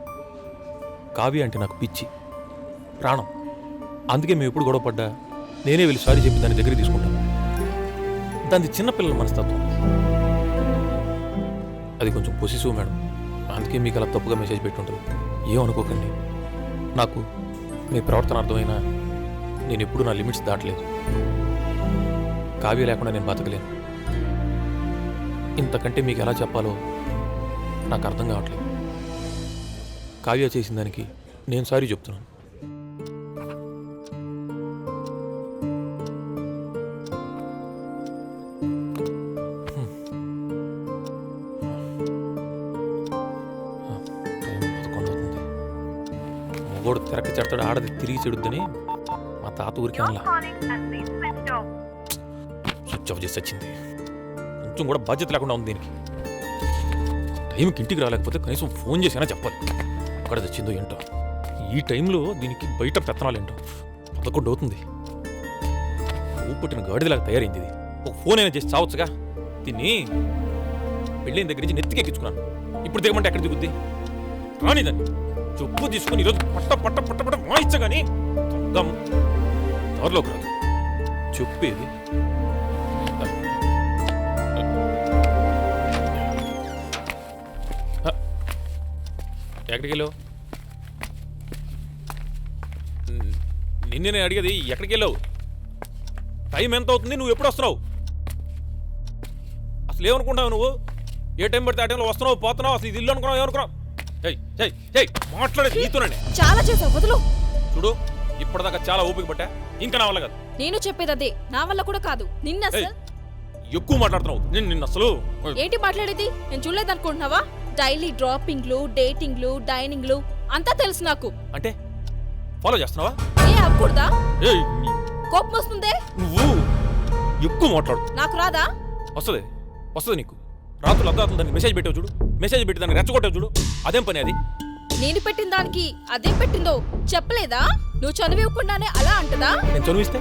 కావ్య అంటే నాకు పిచ్చి, ప్రాణం. అందుకే మేము ఎప్పుడు గొడవపడ్డా నేనే వెళ్ళి సారీ చెప్పి దాని దగ్గర తీసుకుంటాను. దాని చిన్నపిల్లల మనస్తత్వం. అది కొంచెం పొసిసివ్ మేడం, అందుకే మీకు అలా తప్పుగా మెసేజ్ పెట్టుంటుంది. ఏమనుకోకండి. నాకు మీ ప్రవర్తన అర్థమైనా నేను ఎప్పుడూ నా లిమిట్స్ దాటలేదు. కావ్య లేకుండా నేను బతకలేను. ఇంతకంటే మీకు ఎలా చెప్పాలో నాకు అర్థం కావట్లేదు. కావ్య చేసిన దానికి నేను సారీ చెప్తున్నాను. మొగోడు తిరక్క చెడతాడు, ఆడది తిరిగి చెడుద్దని మా తాత ఊరికి అలా స్విచ్ ఆఫ్ చేసి వచ్చింది. కొంచెం కూడా బాధ్యత లేకుండా ఉంది దీనికి. టైంకి ఇంటికి రాలేకపోతే కనీసం ఫోన్ చేసినా చెప్పాలి అక్కడ తెచ్చిందో ఏంటో. ఈ టైంలో దీనికి బయట పెత్తనాలు ఏంటో. 11 అవుతుంది. ఊపుట్టిన గాడిదలాగా తయారైంది ఇది. ఒక ఫోన్ అయినా చేసి చావచ్చుగా. దీన్ని పెళ్ళైన దగ్గర నుంచి నెత్తికెక్కించుకున్నాను. ఇప్పుడు దిగమంటే ఎక్కడ దిగుద్ది? రాని దాన్ని చెప్పు తీసుకుని ఈరోజు పట్ట పట్ట పట్ట పట్ట వాయిచ్చా కానీ దారిలోకి రాదు. చెప్పేది ఎక్కడికి వెళ్ళావు? నిన్నే నేను అడిగేది ఎక్కడికి వెళ్ళావు? టైం ఎంత అవుతుంది? నువ్వు ఎప్పుడు వస్తున్నావు? అసలు ఏమనుకుంటావు నువ్వు? ఏ టైం పడితే ఆ టైంలో వస్తున్నావు పోతున్నావు? అసలు ఇది ఇల్లు అనుకున్నావు? ఏమనుకున్నావు? మాట్లాడేది నీతోనండి. చాలా చేసావు, వదులు. చూడు, ఇప్పటిదాకా చాలా ఓపిక పట్టా, ఇంకా నా వల్ల కాదు. నేను చెప్పేది అదే, నా వల్ల కూడా కాదు. నిన్న అసలు ఎక్కువ మాట్లాడుతున్నావు. నిన్న అసలు ఏంటి మాట్లాడేది? నేను చూడలేదనుకుంటున్నావా? డైలీ డ్రాపింగ్లు, డేటింగ్లు, డైనింగ్లు అంతా తెలుసు నాకు. అంటే ఫాలో చేస్తున్నావా? ఏ అవ్వకూడదా? కోపం వస్తుందే. నువ్వు ఎక్కువ మాట్లాడు. నాకు రాదా? వస్తుంది నీకు. రాత్రులు అర్ధరాత్రులు దానికి మెసేజ్ పెట్టావు చూడు. మెసేజ్ పెట్టి దాన్ని రెచ్చగొట్టావు చూడు. అదేం పని అది? నేను పెట్టిన దానికి అదేం పెట్టిందో చెప్పలేదా? నువ్వు చదివివ్వకుండానే అలా అంటదా? నేను చదివిస్తే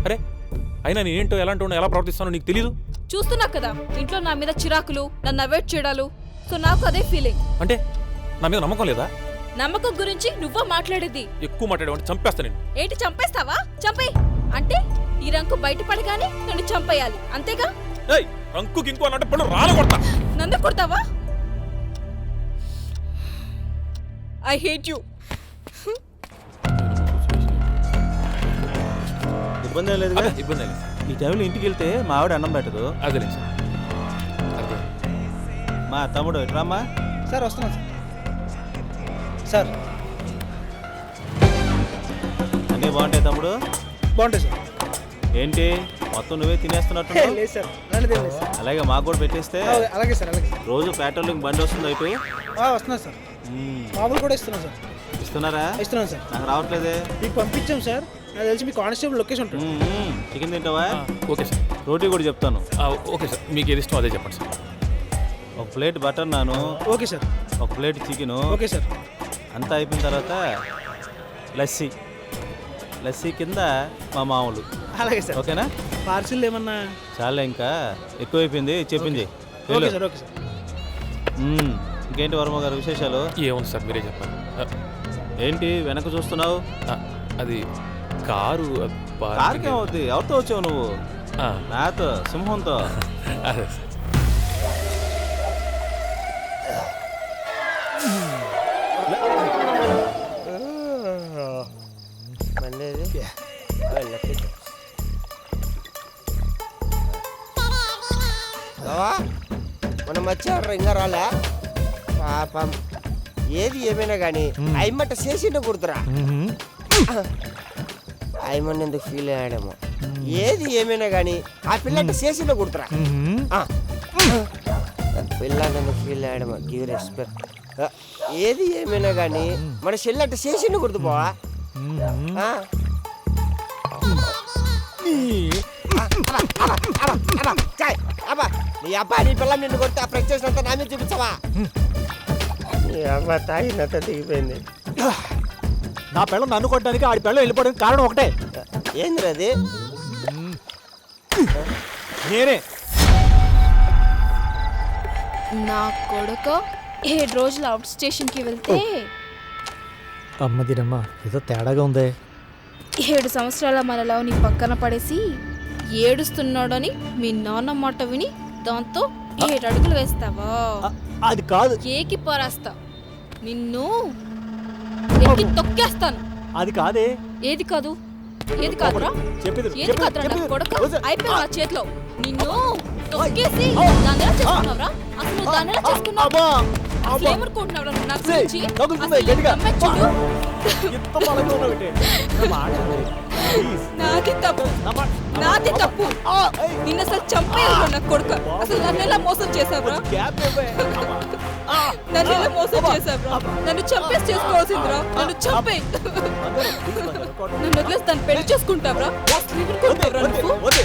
అరే అయినా నేనేంటో ఎలాంటి ఎలా ప్రవర్తిస్తానో నీకు తెలీదు. చూస్తున్నా కదా ఇంట్లో నా మీద చిరాకులు, నన్ను అవాయిడ్ చేయడాలు. సో నాకు అదే ఫీలింగ్. అంటే నా మీద నమ్మకం లేదా? నమ్మకం గురించి నువ్వో మాట్లాడేది. ఎక్కువ మాట్లాడేవంటే చంపేస్తా నేను. ఏంటి చంపేస్తావా? చంపే అంటే ఈ రంకు బయటపడగానే నన్ను చంపేయాలి అంతేగా? రంకు గింకు అన్నట్టు పళ్ళు రాలు కొడతా. నన్ను కొడతావా? I hate you. ఇబ్బంది లేదు. ఇబ్బంది లేదు. ఈ టైంలో ఇంటికి వెళ్తే మా ఆవిడ అన్నం పెట్టదు. అదే సార్. అదే మా తమ్ముడు ఎట్రామ్మా? సార్ వస్తున్నాను సార్. అన్నీ బాగుంటాయి తమ్ముడు? బాగుంటాయి సార్. ఏంటి మొత్తం నువ్వే తినేస్తున్నట్టు? లేదు సార్, లేదు సార్. అలాగే మాకు కూడా పెట్టేస్తే. అలాగే సార్, అలాగే సార్. రోజు పెట్రోలింగ్ బండి వస్తుంది ఇటు. వస్తున్నాను సార్. మామూలు కూడా ఇస్తున్నాను సార్. ఇస్తున్నారా? ఇస్తున్నాను సార్. నాకు రావట్లేదే. మీకు పంపించాం సార్. నాకు తెలిసి మీ కానిస్టేబుల్ లొకేషన్ ఉంటుంది. చికెన్ తింటావా? Okay sir. రోటీ కూడా చెప్తాను. ఓకే సార్, మీకు ఏది ఇష్టం అదే చెప్పండి సార్. ఒక ప్లేట్ బటర్ నాను. Okay sir. ఒక ప్లేట్ చికెను. Okay sir. అంతా అయిపోయిన తర్వాత లస్సీ కింద మా మామూలు. అలాగే సార్. ఓకేనా? పార్సిల్ ఏమన్నా? చాలా ఇంకా ఎక్కువైపోయింది చెప్పింది. Okay sir. Okay sir. ఇంకేంటి వర్మ గారు విశేషాలు? ఏముంది సార్, మీరే చెప్పాలి. ఏంటి వెనక చూస్తున్నావు? అది కారు. కారుకి ఏమవుద్ది? ఎవరితో వచ్చావు నువ్వు? నాతో, సింహంతో. అదే సార్. మనం వచ్చాడు ఇంకా రాలే పాపం. ఏది ఏమైనా కానీ అయ్యమ్మట చేసిండే కుడుతురా. అయ్యమ్మని ఎందుకు ఫీల్ అయ్యాడేమో. ఏది ఏమైనా కానీ ఆ పిల్లంట చేసిండే కుడుతురా. పిల్లని ఎందుకు ఫీల్ అయ్యాడేమో. Give respect. ఏది ఏమైనా కానీ మన చెల్లంట చేసిండే కుడుతు పోవా. నీ అబ్బా నీ పిల్ల నిన్ను కొడితే ఆ ఫ్రస్ట్రేషన్ అంతా నా మీద చూపించవా? నీ అబ్బా తాగినంత దిగిపోయింది. నా పిల్లలు నన్ను కొట్టడానికి ఆడి పిల్లలు వెళ్ళిపోవడానికి కారణం ఒకటే. ఏంది అది? నేనే. నా కొడుకు 7 రోజులు అవుట్ స్టేషన్కి వెళ్తే అమ్మ దీనమ్మ ఏదో తేడాగా ఉందే. 7 సంవత్సరాల మనలో నీ పక్కన పడేసి ఏడుస్తున్నాడని మీ నాన్న మాట విని దాంతో 7 అడుగులు వేస్తావా? అది కాదు. ఏకి పోరాస్తా నిన్ను, ఎక్కి తొక్కేస్తాను. అది కాదే. ఏది కాదు? ఏది కాదురా? ఏది కాదురా నా కొడుకు? అయిపోయావు నా చేతిలో. నిన్ను తొక్కేసి దాన్ని ఎలా చేసుకున్నావురా? అసలు నువ్వు దాన్ని ఎలా చేసుకున్నావు? అసలు ఏమనుకుంటున్నావురా నువ్వు నా గురించి? అసలు నమ్మచ్చుడు. నాది తప్పు, నాది తప్పు. నిన్ను అసలు చంపేయాలి నా కొడుకు. అసలు నన్ను ఎలా మోసం చేసావురా? నన్ను ఎలా మోసం చేసావురా? నన్ను చంపేసి చేసుకోవాల్సిందిరా. నన్ను చంపే. నన్ను వదిలేసి దాన్ని పెళ్లి చేసుకుంటావురా?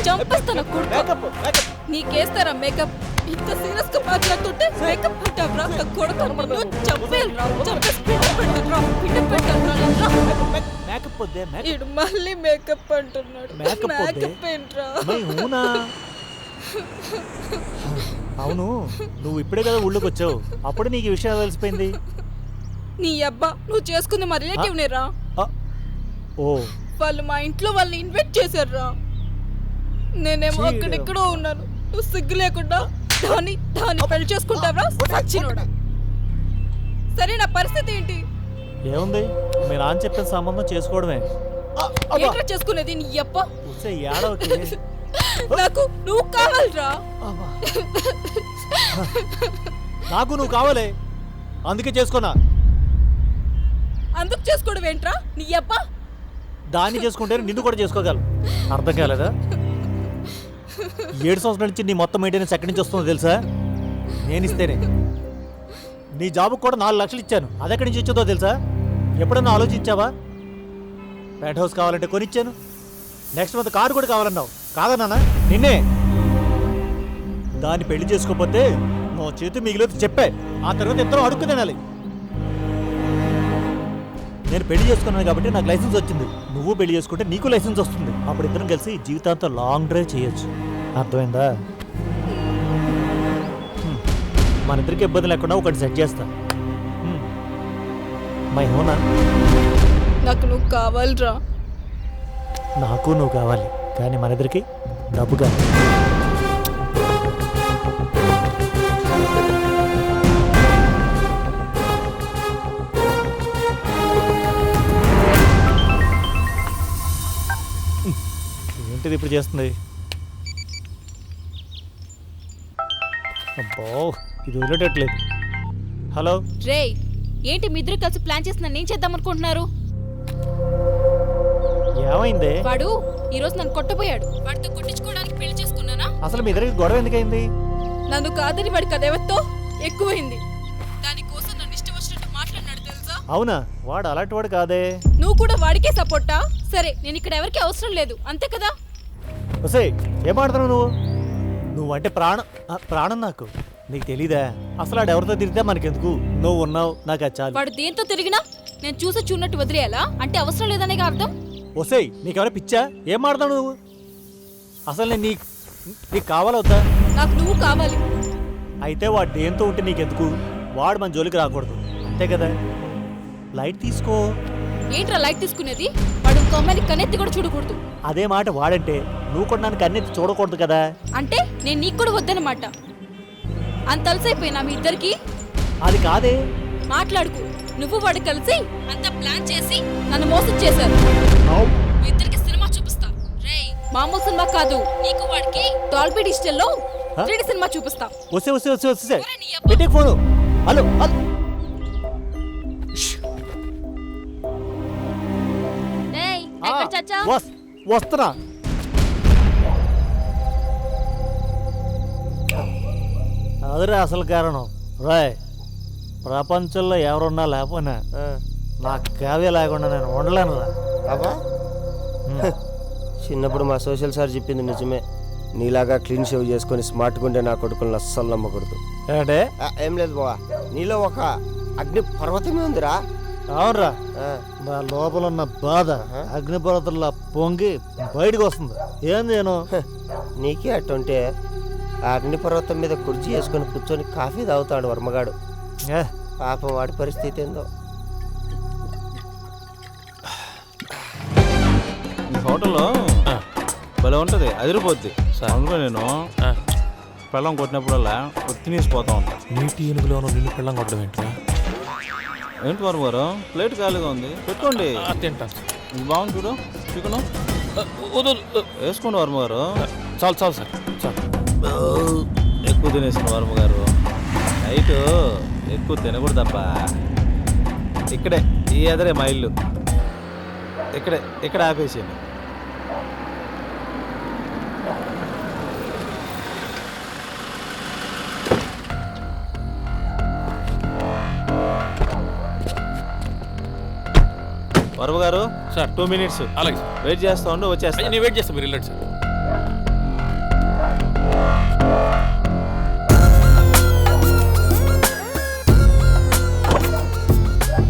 చంపేస్తాను కొడుకు. నీకేస్తారా మేకప్? ఇంత సీరియస్ గా మాట్లాడుతుంటే మేకప్ అంటావురా? నా కొడుకు నిన్ను చంపేయాలిరా. చంపేసి పిండ పెట్టాలిరా. ఈడు మళ్ళీ మేకప్ అంటున్నాడు. మేకప్ ఏంట్రా? అవును, నువ్వు ఇప్పుడే కదా ఊళ్ళోకి వచ్చావు, అప్పుడు నీకు ఈ విషయం తెలిసిపోయింది. నీ అబ్బా, నువ్వు చేసుకుంది మా రిలేటివ్ నేరా. ఓ, వాళ్ళు మా ఇంట్లో వాళ్ళని ఇన్వైట్ చేశారురా. నేనేమో అక్కడెక్కడో ఉన్నాను. నువ్వు సిగ్గు లేకుండా దాన్ని పెళ్లి చేసుకుంటావరా? సచ్చినోడా. సరే, నా పరిస్థితి ఏంటి? ఏముంది, మీరు నాన్న చెప్పిన సంబంధం చేసుకోవడమే. ఏంట్రా చేసుకునేది? నీ అబ్బా, ఏడవకి. నాకు నువ్వు కావాలిరా. నాకు నువ్వు కావాలే, అందుకే చేసుకున్నా. అందుకు చేసుకోవడం ఏంట్రా? నీ అబ్బా, దాన్ని చేసుకుంటే నిన్ను కూడా చేసుకోగలను. అర్థం కాలేదా? 7 సంవత్సరాల నుంచి నీ మొత్తం మెయింటెనెన్స్ ఎక్కడి నుంచి వస్తుందో తెలుసా? నేను ఇస్తేనే. నీ జాబ్కి కూడా 4 లక్షలు ఇచ్చాను, అది ఎక్కడి నుంచి వచ్చేదో తెలుసా? ఎప్పుడన్నా ఆలోచించావా? పెంట్ హౌస్ కావాలంటే కొనిచ్చాను. నెక్స్ట్ మంత్ కారు కూడా కావాలన్నావు, కాదన్నా నిన్నే. దాన్ని పెళ్లి చేసుకోకపోతే నా చేతి మిగిలేదు చెప్పే. ఆ తర్వాత ఇద్దరు అడుక్కు తినాలి. నేను పెళ్లి చేసుకున్నాను కాబట్టి నాకు లైసెన్స్ వచ్చింది. నువ్వు పెళ్లి చేసుకుంటే నీకు లైసెన్స్ వస్తుంది. అప్పుడు ఇద్దరం కలిసి జీవితాంతం లాంగ్ డ్రైవ్ చేయొచ్చు. అర్థమైందా? మన ఇద్దరికి ఇబ్బంది లేకుండా ఒకటి సెట్ చేస్తా. మై హోనా. నాకు నువ్వు కావాలిరా. నాకు నువ్వు కావాలి, కానీ మన ఇద్దరికి డబ్బు కావాలి. ఏంటిది ఇప్పుడు చేస్తుంది? అబ్బో, ఇది వదిలేటట్లేదు. హలో రే, ఏంటి మీ ఇద్దరు కలిసి ప్లాన్ చేసి నన్ను ఏం చేద్దాం అనుకుంటున్నారు? ఏమైంది? వాడు ఈ రోజు నన్ను కొట్టబోయాడు. వాడితో కొట్టించుకోవడానికి పెళ్లి చేసుకున్నానా? అసలు మీ ఇద్దరికి గొడవ ఎందుకైంది? నన్ను కాదని వాడికి అదేవత్తో ఎక్కువైంది. దానికోసం నన్ను ఇష్టం వచ్చినట్టు మాట్లాడినాడు తెలుసా? అవునా? వాడు అలాంటి వాడు కాదే. నువ్వు కూడా వాడికే సపోర్టా? సరే, నేను ఇక్కడ ఎవరికి అవసరం లేదు, అంతే కదా? ఒసే, ఏం ఆడుతున్నావు నువ్వంటే ప్రాణం నాకు. నీకు తెలీదా? అసలు ఆడు ఎవరితో తిరిగితే మనకెందుకు? నువ్వు ఉన్నావు, నాకు అది చాలు. వాడు దేంతో తిరిగినా నేను చూసి చూడనట్టు వదిలేయాలా? అంటే అవసరం లేదనే అర్థం. ఒసే, నీకెవరైనా పిచ్చా? ఏం ఆడుతావు నువ్వు? అసలు నేను నీకు కావాలా వద్దా? నాకు నువ్వు కావాలి. అయితే వాడు దేంతో ఉంటే నీకెందుకు? వాడు మన జోలికి రాకూడదు, అంతే కదా? లైట్ తీసుకో. ఏంట్రా లైట్ తీసుకునేది? వాడు ఇంకో అమ్మాయిని కన్నెత్తి కూడా చూడకూడదు. అదే మాట వాడంటే, నువ్వు కూడా నన్ను కన్నెత్తి చూడకూడదు కదా? అంటే నేను నీకు కూడా వద్దనమాట. అంత అలసైపోయినా మీ ఇద్దరికి? అది కాదే. మాట్లాడుకు. నువ్వు వాడు కలిసి అంత ప్లాన్ చేసి నన్ను మోసం చేశారు. మీ ఇద్దరికి సినిమా చూపిస్తా. రేయ్, మామూలు సినిమా కాదు, నీకు వాడికి డాల్బీ డిజిటల్ లో 3D సినిమా చూపిస్తా. వస్తే పెట్టే ఫోను. హలో, వస్తున్నా. అదిరే అసలు కారణం. రాయ్, ప్రపంచంలో ఎవరున్నా లేకపోయినా నా కావ్య లేకుండా నేను ఉండలేను రా. అబ్బా, చిన్నప్పుడు మా సోషల్ సార్ చెప్పింది నిజమే. నీలాగా క్లీన్ షేవ్ చేసుకొని స్మార్ట్గా ఉండే నా కొడుకులను అస్సలు నమ్మకూడదు. ఏంటే? ఏం లేదు బావా, నీలో ఒక అగ్ని పర్వతమే ఉందిరా. అవునరా, నా లోపల ఉన్న బాధ అగ్నిపర్వతంలో పొంగి బయటకు వస్తుంది. ఏం నేను నీకే అట్టుంటే ఆ అగ్నిపర్వతం మీద కుర్చీ వేసుకొని కూర్చొని కాఫీ తాగుతాడు వర్మగాడు. పాపం వాడి పరిస్థితి ఏందో. హోటల్లో భలే ఉంటుంది, అదిరిపోద్ది. అందులో నేను పెళ్ళం కొట్టినప్పుడల్లా తినేసిపోతా ఉంటా. నీటి ఏనుగులోనూ నిన్ను పెళ్ళం కొట్టడం ఏంట్రా? ఏంటి వర్మ గారు, ప్లేట్ ఖాళీగా ఉంది, పెట్టుకోండి. తింటాను. ఇది బాగుంది చూడు, చికెను వేసుకోండి వర్మ గారు. చాలు చాలు సార్, చాలు. ఎక్కువ తినేసిన వర్మ గారు, నైట్ ఎక్కువ తినకూడదబ్బా. ఇక్కడే ఈ ఎదరే మా ఇల్లు, ఇక్కడ ఆపేసేయండి. వర్మ గారు సార్ 2 minutes అలాగే సార్. వెయిట్ చేస్తా ఉండు, వచ్చేస్తా. నేను వెయిట్ చేస్తాను, మీరు వెళ్ళండి సార్.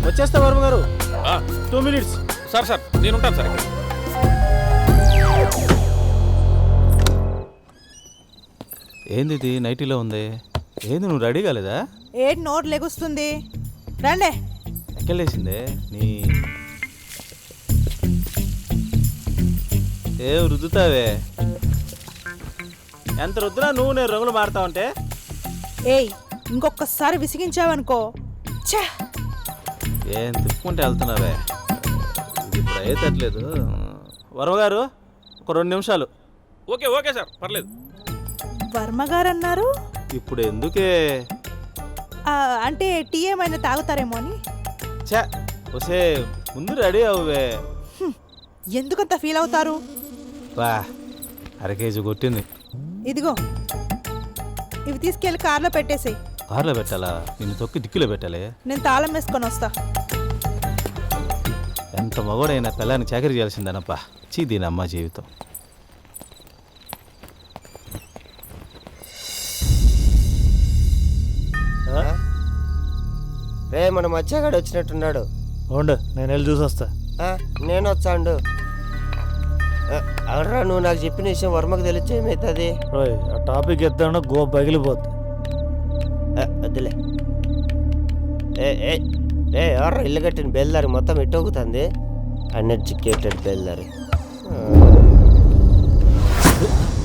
వచ్చేస్తా వర్మ గారు, ఆ, 2 minutes. సార్ సార్ నేను ఉంటాను సార్ ఇక్కడ. ఏంది ఇది నైటీలో ఉంది? ఏంది నువ్వు రెడీ కాలేదా? ఏడు నోట్ లెగుస్తుంది రండే. ఎక్కలేసిందే నీ ఏ రుద్దుతావే? ఎంత రుద్దునా నువ్వు నేను రంగులు మారుతావంటే. ఏయ్ ఇంకొకసారి విసిగించావనుకో ఛే. ఏం తిప్పుకుంటే వెళ్తున్నావే, ఇది ఇప్పుడు అయ్యేటట్లేదు. వరవగారు ఒక 2 నిమిషాలు. ఓకే ఓకే సార్, పర్లేదు. వర్మగారు అన్నారు. ఇప్పుడు ఎందుకే? అంటే టీ ఏమైనా తాగుతారేమో అని. ఛా వసే, ముందు రెడీ అవ్వే. ఎందుకంత ఫీల్ అవుతారు? బా 1/2 kg కొట్టింది. ఇదిగో ఇవి తీసుకెళ్ళి కార్లో పెట్టేసేయ్. కార్లో పెట్టాలా? నిన్ను తొక్కి డిక్కీలో పెట్టాలి. నేను తాళం వేసుకొని వస్తా. ఎంత మగోడైనా పిల్లాన్ని చాకరీ చేయాల్సిందేనప్పా. చీ దీని అమ్మ జీవితం. రే మన మధ్యగాడు వచ్చినట్టున్నాడు. ఉండు, నేను వెళ్ళి చూసి వస్తా. నేను వచ్చాండు. అవునరా, నువ్వు నాకు చెప్పిన విషయం వర్మకు తెలిస్తే ఏమవుతుంది? రోయ్, ఆ టాపిక్ ఎత్తాను గో పగిలిపోద్ది. వద్దులే. ఎవరు ఇల్లు కట్టిన బేల్దారి మొత్తం ఎట్టోగుతుంది. అన్ఎడ్యుకేటెడ్ బేల్దారి.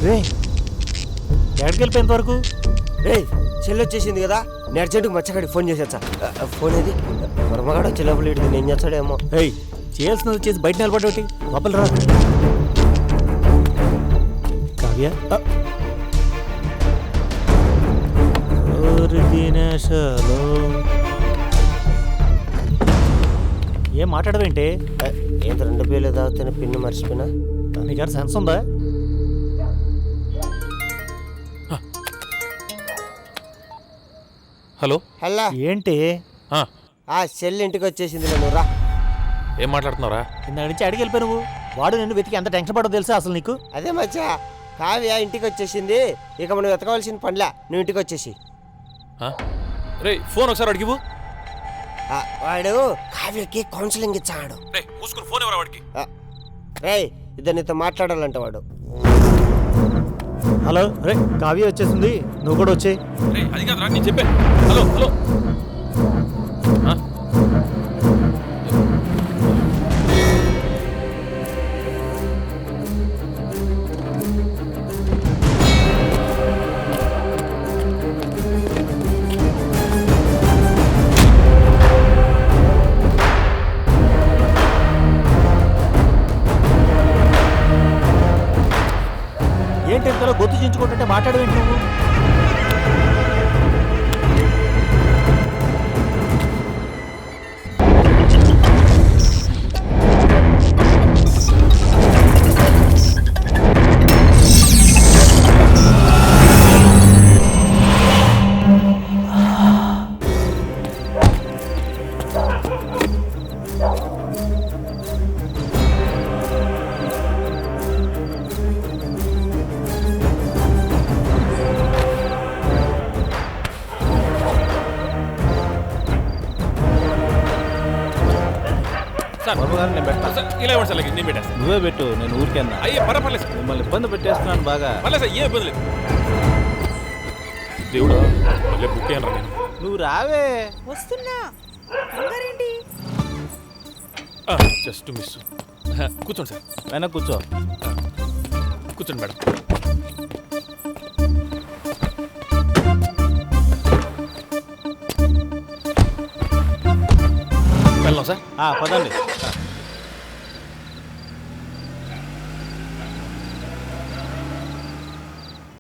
రే ఎక్కడికి వెళ్ళిపోయేంత వరకు? రే చెల్లి వచ్చేసింది కదా, నేను అర్జెంటుగా మచ్చగాడికి ఫోన్ చేసేచ్చా. ఫోన్ ఏది? వర్మగాడు వచ్చే లోపల ఇటు నేను చేస్తాడేమో. ఏయ్ చేయాల్సినది చేసి బయట నిలబడి లోపల రా. కావ్య ఏం మాట్లాడవేంటి? ఏంటి 2 పేర్లు తాగుతున్న పిన్ను మర్చిపోయినా? నీకు సెన్స్ ఉందా? హలో హలో ఏంటి చెల్లి ఇంటికి వచ్చేసింది. నువ్వు రా. ఏం మాట్లాడుతున్నారా? ఇందాక నుంచి అడిగి వెళ్ళిపోయి నువ్వు. వాడు నిన్ను వెతికి ఎంత టెన్షన్ పడో తెలుసా అసలు నీకు? అదే మచ్చా, కావ్య ఇంటికి వచ్చేసింది. ఇక మనం వెతకవలసిన పనిలా, నువ్వు ఇంటికి వచ్చేసి. రే ఫోన్ ఒకసారి అడిగివు. వాడు కావ్యకి కౌన్సిలింగ్ ఇచ్చాడు. మూసుకుని ఫోన్ ఎవరు వాడికి? రే ఇద్దరు నీతో మాట్లాడాలంట వాడు. హలో, రే కావ్య వచ్చేసింది, నువ్వు కూడా వచ్చే. అది కాదురా నేను చెప్పే. హలో హలో ఏంటి ఎంతలో గొత్తు చించుకుంటుంటే మాట్లాడవేంటి నువ్వు? నేను పెట్టాను. ఇలా ఇవ్వండి సార్, నేను పెట్టేస్తాను. నువ్వే పెట్టు, నేను ఊరికెన్నా. అయ్యే పర్వాలేదు సార్, మిమ్మల్ని ఇబ్బంది పెట్టేస్తున్నాను బాగా. పర్లేదు సార్, ఏ ఇబ్బంది లేదు. దేవుడు మళ్ళీ బుక్ అయ్యాను నేను. నువ్వు రావే. వస్తున్నా. కంగారేంటి? Just miss. కూర్చోండి సార్. వెనక్కి కూర్చో. కూర్చోండి మేడం. వెళ్దాం సార్ పదండి